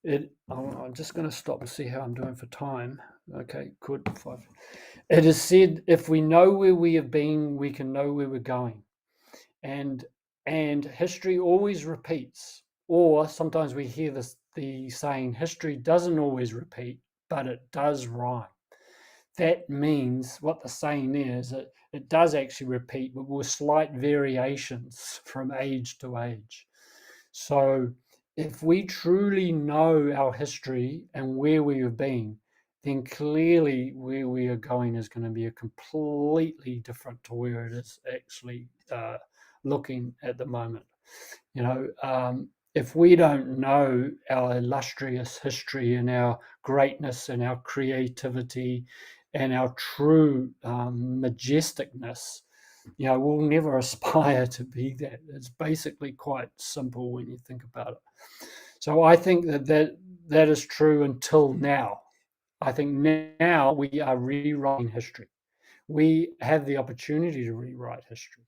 I'm just going to stop and see how I'm doing for time. Okay, good. 5. It is said, if we know where we have been, we can know where we're going. And history always repeats. Or sometimes we hear the saying, history doesn't always repeat, but it does rhyme. That means what the saying is, it does actually repeat, but with slight variations from age to age. So if we truly know our history and where we have been, then clearly where we are going is going to be a completely different to where it is actually looking at the moment. If we don't know our illustrious history and our greatness and our creativity and our true majesticness, we'll never aspire to be that. It's basically quite simple when you think about it. So I think that is true until now. I think now we are rewriting history. We have the opportunity to rewrite history.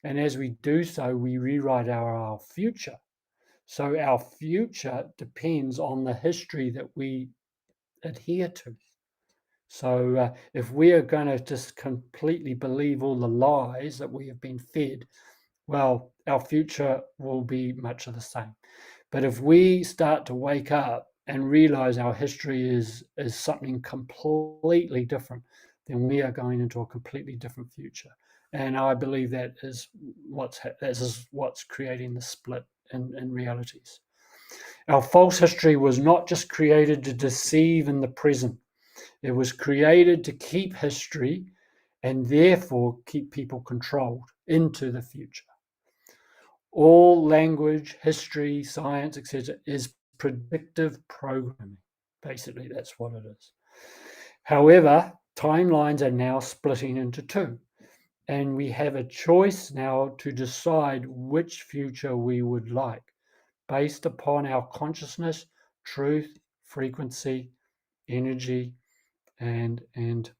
And as we do so, we rewrite our future. So our future depends on the history that we adhere to. So if we are going to just completely believe all the lies that we have been fed, well, our future will be much of the same. But if we start to wake up and realize our history is something completely different, then we are going into a completely different future. And I believe that is what's creating the split in realities. Our false history was not just created to deceive in the present. It was created to keep history and therefore keep people controlled into the future. All language, history, science, etc., is predictive programming. Basically, that's what it is. However, timelines are now splitting into two, and we have a choice now to decide which future we would like based upon our consciousness, truth, frequency, energy, and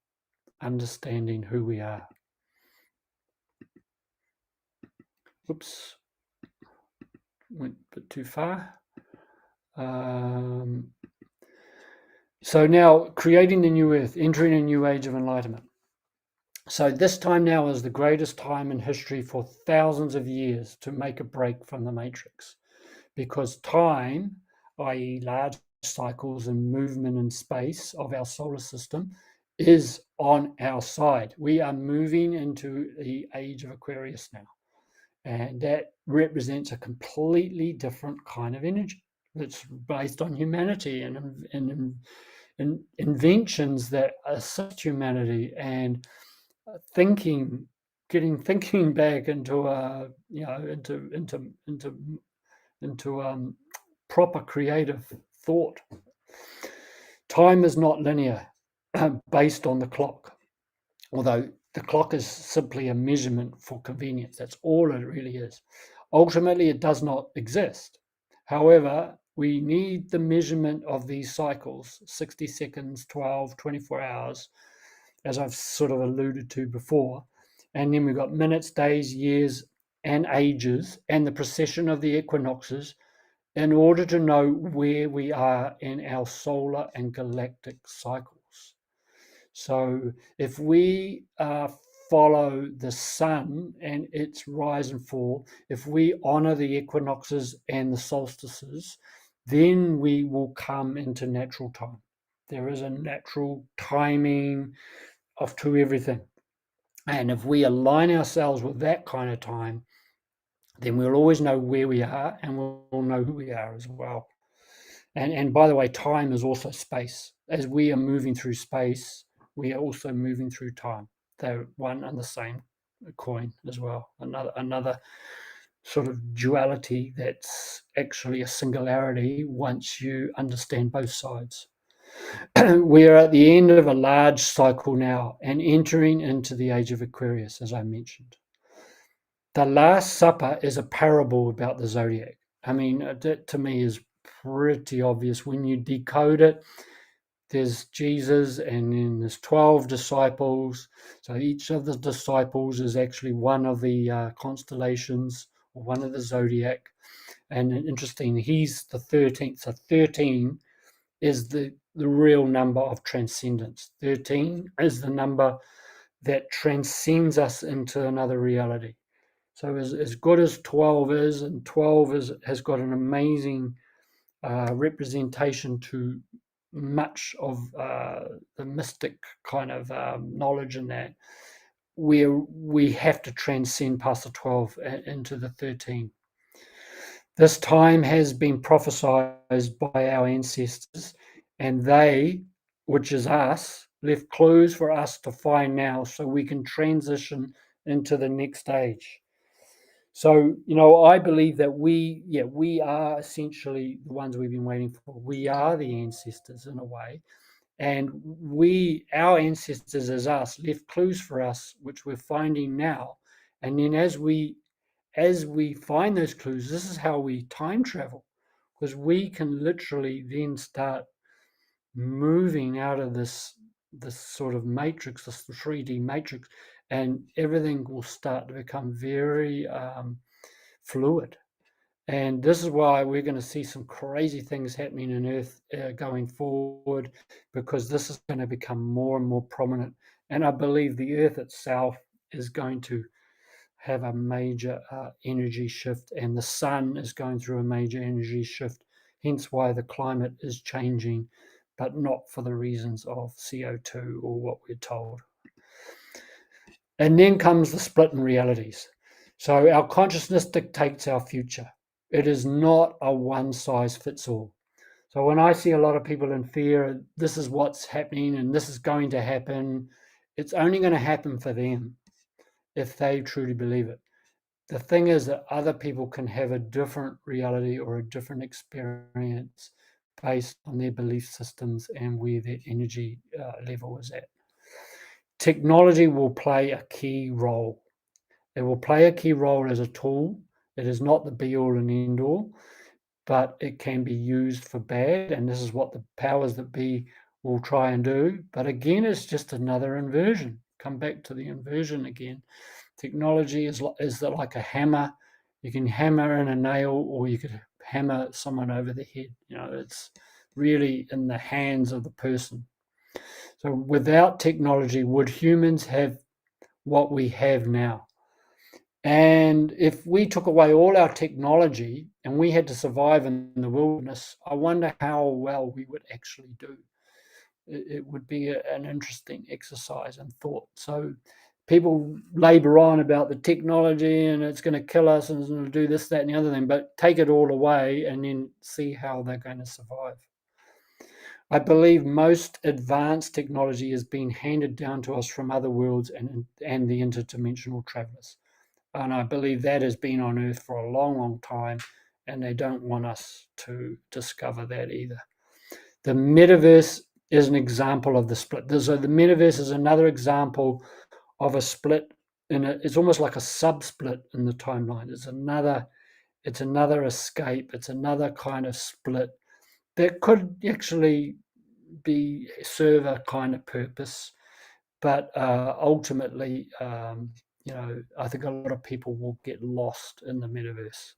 understanding who we are. Oops, went a bit too far. So now creating the new earth, entering a new age of enlightenment. So this time now is the greatest time in history for thousands of years to make a break from the matrix, because time, i.e. large cycles and movement in space of our solar system, is on our side. We are moving into the Age of Aquarius now. And that represents a completely different kind of energy that's based on humanity and inventions that assist humanity and getting thinking back into proper creative thought. Time is not linear, based on the clock, although the clock is simply a measurement for convenience. That's all it really is. Ultimately, it does not exist. However, we need the measurement of these cycles, 60 seconds, 12, 24 hours, as I've sort of alluded to before. And then we've got minutes, days, years, and ages, and the precession of the equinoxes in order to know where we are in our solar and galactic cycles. So if we follow the sun and its rise and fall, if we honor the equinoxes and the solstices, then we will come into natural time. There is a natural timing to everything. And if we align ourselves with that kind of time, then we'll always know where we are and we'll know who we are as well. And by the way, time is also space. As we are moving through space, we are also moving through time. They're one and the same coin as well. Another sort of duality that's actually a singularity once you understand both sides. We are at the end of a large cycle now and entering into the Age of Aquarius, as I mentioned. The Last Supper is a parable about the zodiac. I mean, that to me is pretty obvious. When you decode it, there's Jesus and then there's 12 disciples. So each of the disciples is actually one of the constellations or one of the zodiac. And interesting, he's the 13th. So 13 is the real number of transcendence. 13 is the number that transcends us into another reality. So as good as 12 is, and 12 has got an amazing representation to much of the mystic kind of knowledge in that, where we have to transcend past the 12 into the 13. This time has been prophesied by our ancestors, and they, which is us, left clues for us to find now so we can transition into the next stage. So, I believe that we are essentially the ones we've been waiting for. We are the ancestors in a way. And our ancestors as us left clues for us, which we're finding now. And then as we find those clues, this is how we time travel, because we can literally then start moving out of this sort of matrix, this 3D matrix, and everything will start to become very fluid. And this is why we're going to see some crazy things happening in Earth going forward, because this is going to become more and more prominent. And I believe the Earth itself is going to have a major energy shift, and the sun is going through a major energy shift, hence why the climate is changing, but not for the reasons of CO2 or what we're told. And then comes the split in realities. So our consciousness dictates our future. It is not a one size fits all. So when I see a lot of people in fear, this is what's happening and this is going to happen, it's only going to happen for them if they truly believe it. The thing is that other people can have a different reality or a different experience based on their belief systems and where their energy level is at. Technology will play a key role. It will play a key role as a tool. It is not the be all and end all, but it can be used for bad. And this is what the powers that be will try and do. But again, it's just another inversion. Come back to the inversion again. Technology is like a hammer. You can hammer in a nail, or you could hammer someone over the head. It's really in the hands of the person. So without technology, would humans have what we have now? And if we took away all our technology and we had to survive in the wilderness, I wonder how well we would actually do. It would be an interesting exercise and thought. So people labor on about the technology and it's going to kill us and it's going to do this, that, and the other thing, but take it all away and then see how they're going to survive. I believe most advanced technology is being handed down to us from other worlds and the interdimensional travelers. And I believe that has been on Earth for a long, long time, and they don't want us to discover that either. The metaverse is an example of the split. So the metaverse is another example of a split. It's almost like a sub-split in the timeline. It's another escape. It's another kind of split that could actually serve a kind of purpose, but ultimately, I think a lot of people will get lost in the metaverse.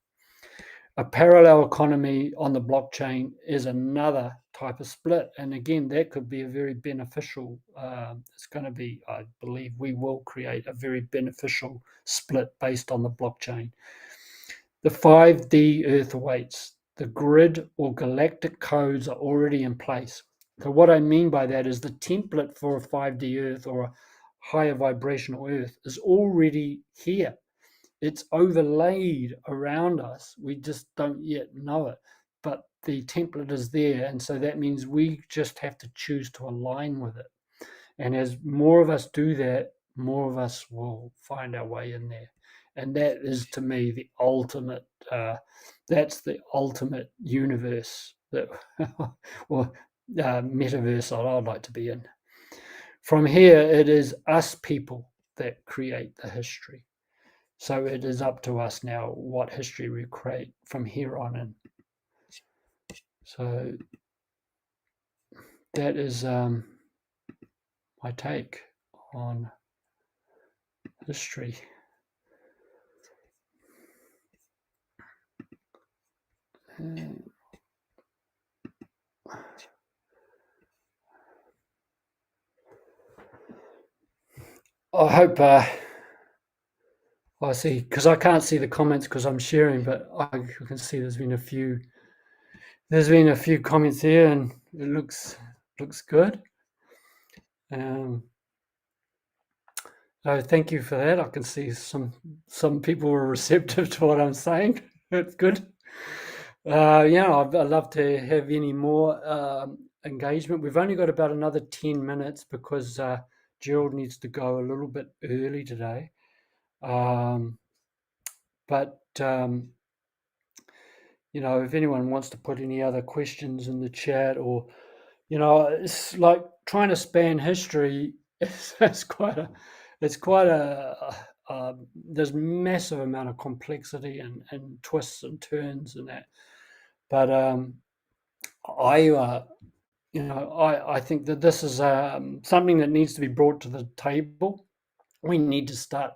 A parallel economy on the blockchain is another type of split, and again, that could be a very beneficial. It's going to be, I believe, we will create a very beneficial split based on the blockchain. The 5D Earth awaits. The grid or galactic codes are already in place. So what I mean by that is the template for a 5D Earth or a higher vibrational Earth is already here. It's overlaid around us. We just don't yet know it, but the template is there. And so that means we just have to choose to align with it. And as more of us do that, more of us will find our way in there. And that is, to me, the ultimate, that's the ultimate universe that, or metaverse that I'd like to be in. From here, it is us people that create the history. So it is up to us now what history we create from here on in. So that is my take on history. I hope I see, because I can't see the comments because I'm sharing, but I can see there's been a few comments here, and it looks good. So thank you for that. I can see some people are receptive to what I'm saying. That's good. I'd love to have any more engagement. We've only got about another 10 minutes because Gerald needs to go a little bit early today. If anyone wants to put any other questions in the chat, or it's like trying to span history. It's quite a there's massive amount of complexity and twists and turns in that. But I, I think that this is something that needs to be brought to the table. We need to start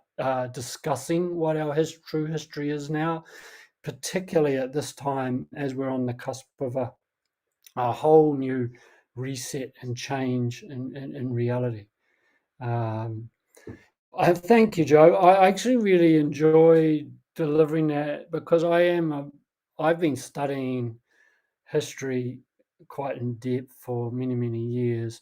discussing what our true history is now, particularly at this time as we're on the cusp of a whole new reset and change in reality. Thank you, Joe. I actually really enjoy delivering that because I've been studying history quite in depth for many, many years.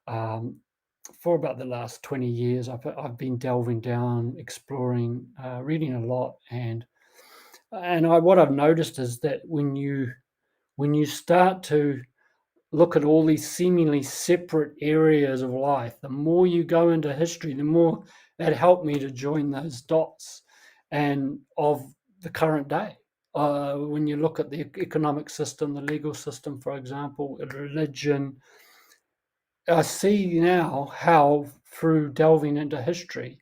For about the last 20 years, I've been delving down, exploring, reading a lot, and what I've noticed is that when you start to look at all these seemingly separate areas of life, the more you go into history, the more that helped me to join those dots and of the current day. When you look at the economic system, the legal system, for example, religion, I see now how, through delving into history,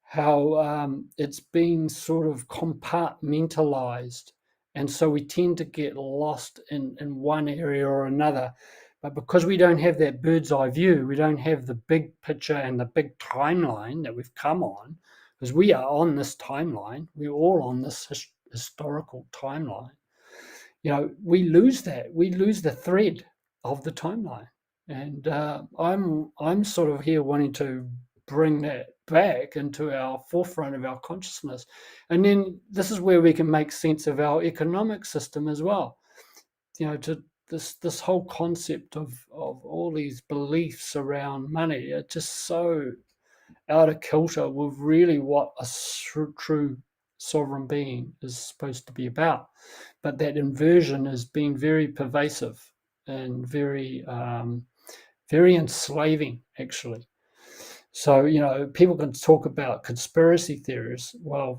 how it's been sort of compartmentalized. And so we tend to get lost in one area or another. But because we don't have that bird's eye view, we don't have the big picture and the big timeline that we've come on, because we are on this timeline, we're all on this historical timeline. We lose that. We lose the thread of the timeline. And I'm sort of here wanting to bring that back into our forefront of our consciousness. And then this is where we can make sense of our economic system as well. To this whole concept of all these beliefs around money are just so out of kilter with really what a true sovereign being is supposed to be about. But that inversion has been very pervasive and very very enslaving, actually. So, people can talk about conspiracy theories. Well,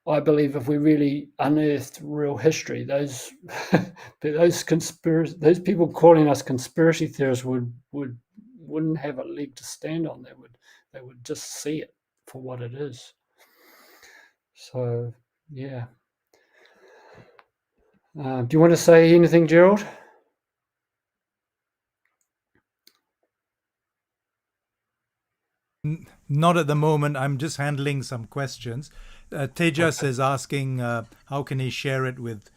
I believe if we really unearthed real history, those those people calling us conspiracy theorists wouldn't have a leg to stand on. They would just see it for what it is. So, yeah. Do you want to say anything, Gerald? Not at the moment. I'm just handling some questions. Tejas Okay. is asking how can he share it with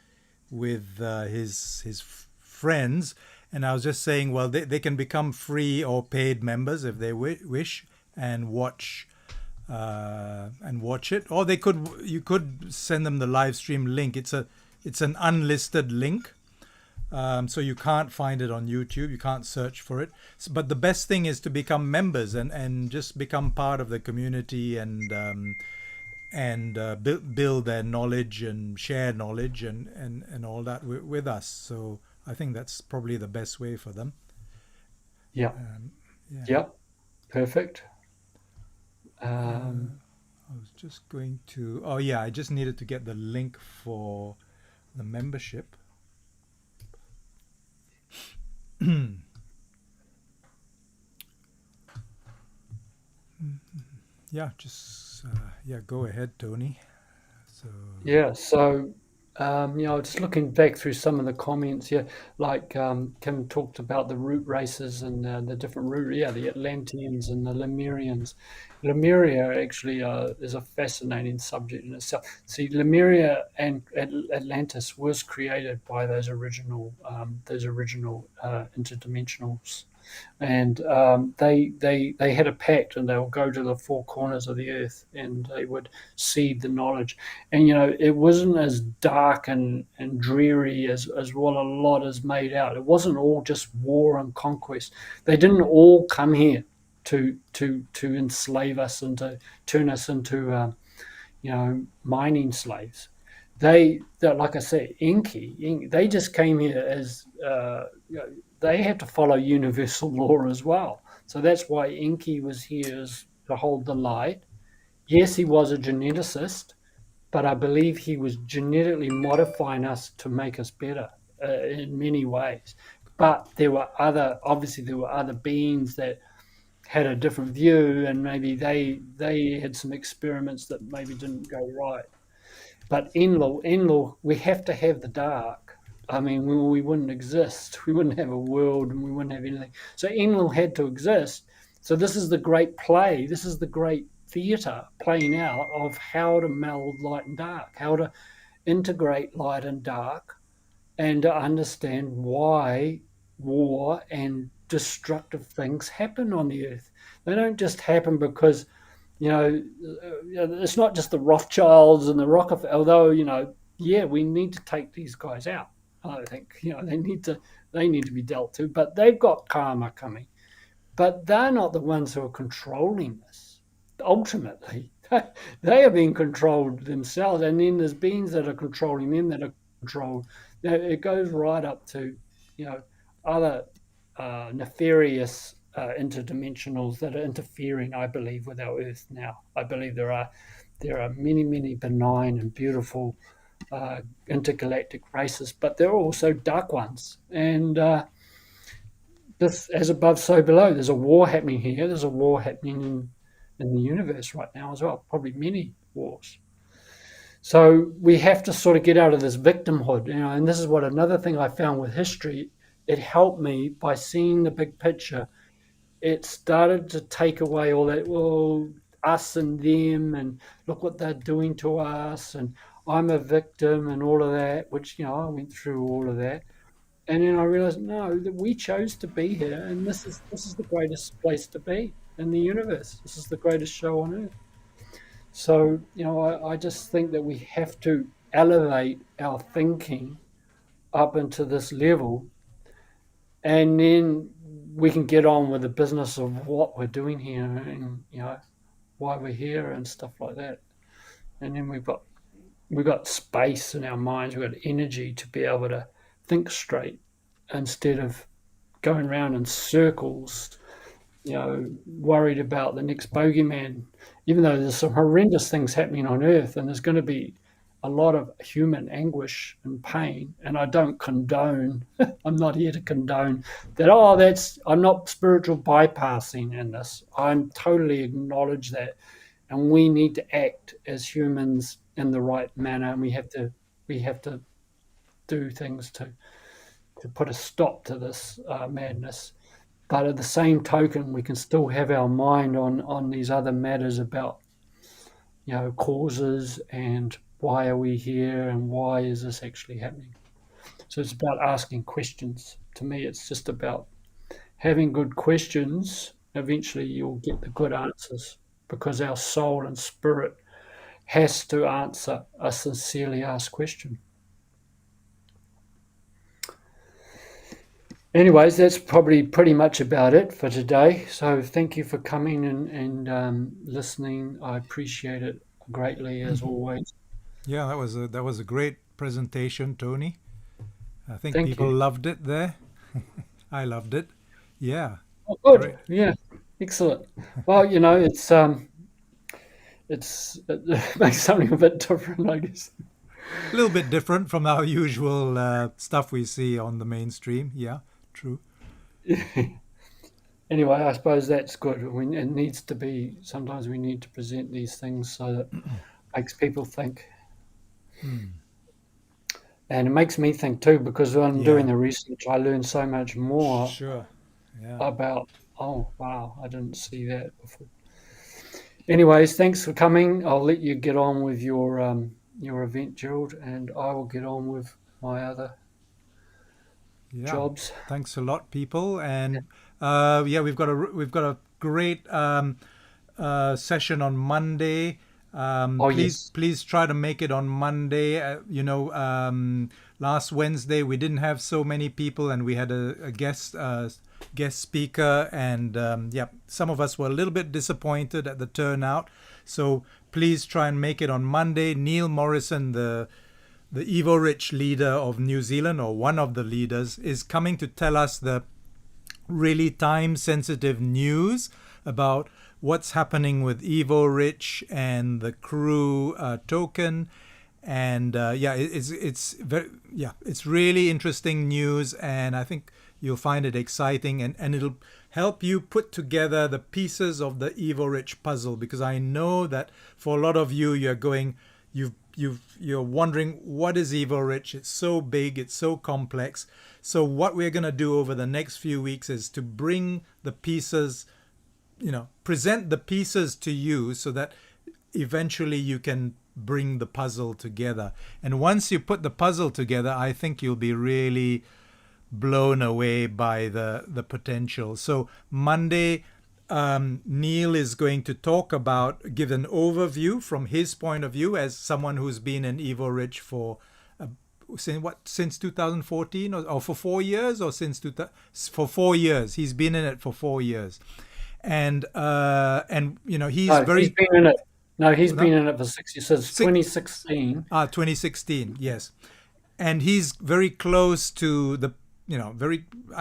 his friends, and I was just saying, well, they can become free or paid members if they wish and watch it, or you could send them the live stream link. It's an unlisted link. So you can't find it on YouTube. You can't search for it. But the best thing is to become members and just become part of the community and build their knowledge and share knowledge and all that with us. So I think that's probably the best way for them. Yeah. Yeah. Yep. Perfect. I was just going to. Oh yeah, I just needed to get the link for the membership. Yeah, just go ahead, Tony. So Yeah. So, just looking back through some of the comments, like Kim talked about the root races and the different root, the Atlanteans and the Lemurians. Lemuria actually is a fascinating subject in itself. See, Lemuria and Atlantis was created by those original interdimensionals, and they had a pact, and they would go to the four corners of the earth, and they would seed the knowledge. And it wasn't as dark and dreary as what a lot is made out. It wasn't all just war and conquest. They didn't all come here to enslave us and to turn us into mining slaves. They like I said, Enki, they just came here as they had to follow universal law as well. So that's why Enki was here, is to hold the light. Yes, he was a geneticist, but I believe he was genetically modifying us to make us better in many ways. But obviously there were other beings that had a different view, and maybe they had some experiments that maybe didn't go right. But Enlil, we have to have the dark. I mean, we wouldn't exist. We wouldn't have a world, and we wouldn't have anything. So Enlil had to exist. So this is the great play. This is the great theatre playing out of how to meld light and dark, how to integrate light and dark, and to understand why war and destructive things happen on the earth. They don't just happen because, it's not just the Rothschilds and the Rockefeller, although, yeah, we need to take these guys out. I think, they need to be dealt to, but they've got karma coming. But they're not the ones who are controlling this. Ultimately, they are being controlled themselves, and then there's beings that are controlling them that are controlled. It goes right up to, other nefarious interdimensionals that are interfering, I believe, with our Earth now. I believe there are many, many benign and beautiful intergalactic races, but there are also dark ones. And this, as above, so below. There's a war happening here. There's a war happening in the universe right now as well. Probably many wars. So we have to sort of get out of this victimhood, and this is what another thing I found with history. It helped me by seeing the big picture. It started to take away all that, well, us and them, and look what they're doing to us, and I'm a victim and all of that, which, I went through all of that. And then I realized, no, that we chose to be here, and this is the greatest place to be in the universe. This is the greatest show on earth. So, I just think that we have to elevate our thinking up into this level, and then we can get on with the business of what we're doing here, and why we're here and stuff like that. And then we've got space in our minds, we've got energy to be able to think straight instead of going around in circles, worried about the next bogeyman, even though there's some horrendous things happening on Earth, and there's going to be a lot of human anguish and pain. And I don't condone, I'm not here to condone that, I'm not spiritual bypassing in this. I totally acknowledge that. And we need to act as humans in the right manner, and we have to do things to put a stop to this madness. But at the same token, we can still have our mind on these other matters about, causes and why are we here and why is this actually happening. So it's about asking questions. To me, it's just about having good questions. Eventually, you'll get the good answers, because our soul and spirit has to answer a sincerely asked question. Anyways, that's probably pretty much about it for today. So thank you for coming and listening. I appreciate it greatly, as always. Yeah, that was a great presentation, Tony. I think Thank people you. loved it there. I loved it. Yeah. Oh, good. Great. Yeah, excellent. Well, it makes something a bit different, I guess. A little bit different from our usual stuff we see on the mainstream. Yeah, true. Anyway, I suppose that's good. It needs to be. Sometimes we need to present these things so that it makes people think. And it makes me think too, because when I'm doing the research, I learn so much more Sure. Yeah. about, oh, wow, I didn't see that before. Anyways, thanks for coming. I'll let you get on with your event, Gerald, and I will get on with my other jobs. Thanks a lot, people. And we've got a great session on Monday. Please try to make it on Monday. Last Wednesday we didn't have so many people, and we had a guest speaker, and some of us were a little bit disappointed at the turnout. So please try and make it on Monday. Neil Morrison, the Evo Rich leader of New Zealand, or one of the leaders, is coming to tell us the really time-sensitive news about what's happening with Evo Rich and the crew token. And it's really interesting news, and I think you'll find it exciting, and help you put together the pieces of the Evo Rich puzzle, because I know that for a lot of you, you're wondering, what is Evo Rich? It's so big, it's so complex. So what we're going to do over the next few weeks is to bring the pieces, present the pieces to you so that eventually you can bring the puzzle together. And once you put the puzzle together, I think you'll be really blown away by the potential. So Monday, Neil is going to give an overview from his point of view as someone who's been in Evo Rich for since 2014 or for 4 years, or for 4 years. He's been in it for 4 years, and he's he's been in it. No, he's been in it for 6 years, since 2016. 2016, yes. And he's very close to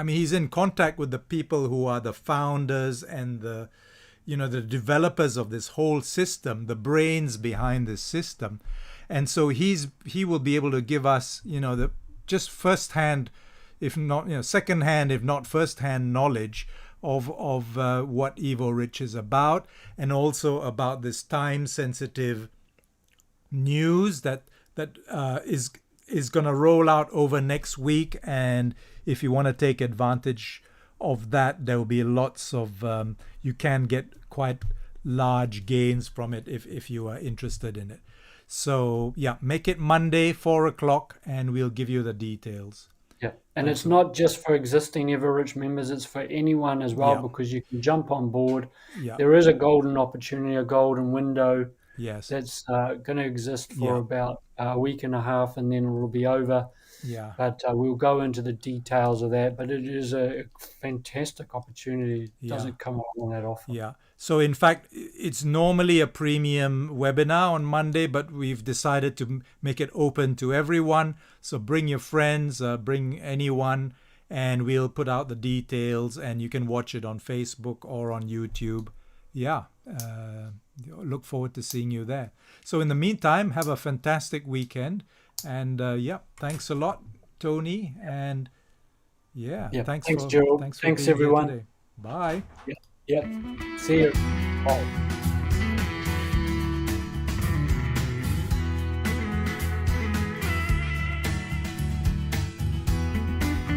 he's in contact with the people who are the founders and the developers of this whole system, the brains behind this system. And so he will be able to give us, the just firsthand, if not, secondhand, if not firsthand knowledge of what Evo Rich is about, and also about this time-sensitive news that is going to roll out over next week. And if you want to take advantage of that, there will be lots of you can get quite large gains from it if you are interested in it. So yeah, make it Monday 4:00 and we'll give you the details. Yeah, and it's not just for existing Evo Rich members, it's for anyone as well, because you can jump on board. There is a golden opportunity, a golden window. Yes, that's going to exist for about a week and a half, and then it will be over. Yeah. But we'll go into the details of that. But it is a fantastic opportunity. It doesn't come along that often. Yeah. So in fact, it's normally a premium webinar on Monday, but we've decided to make it open to everyone. So bring your friends, bring anyone, and we'll put out the details, and you can watch it on Facebook or on YouTube. Yeah. Look forward to seeing you there. So in the meantime, have a fantastic weekend. And thanks a lot, Tony. And thanks Joe. Thanks everyone. Today. Bye. Yeah. See you. Bye.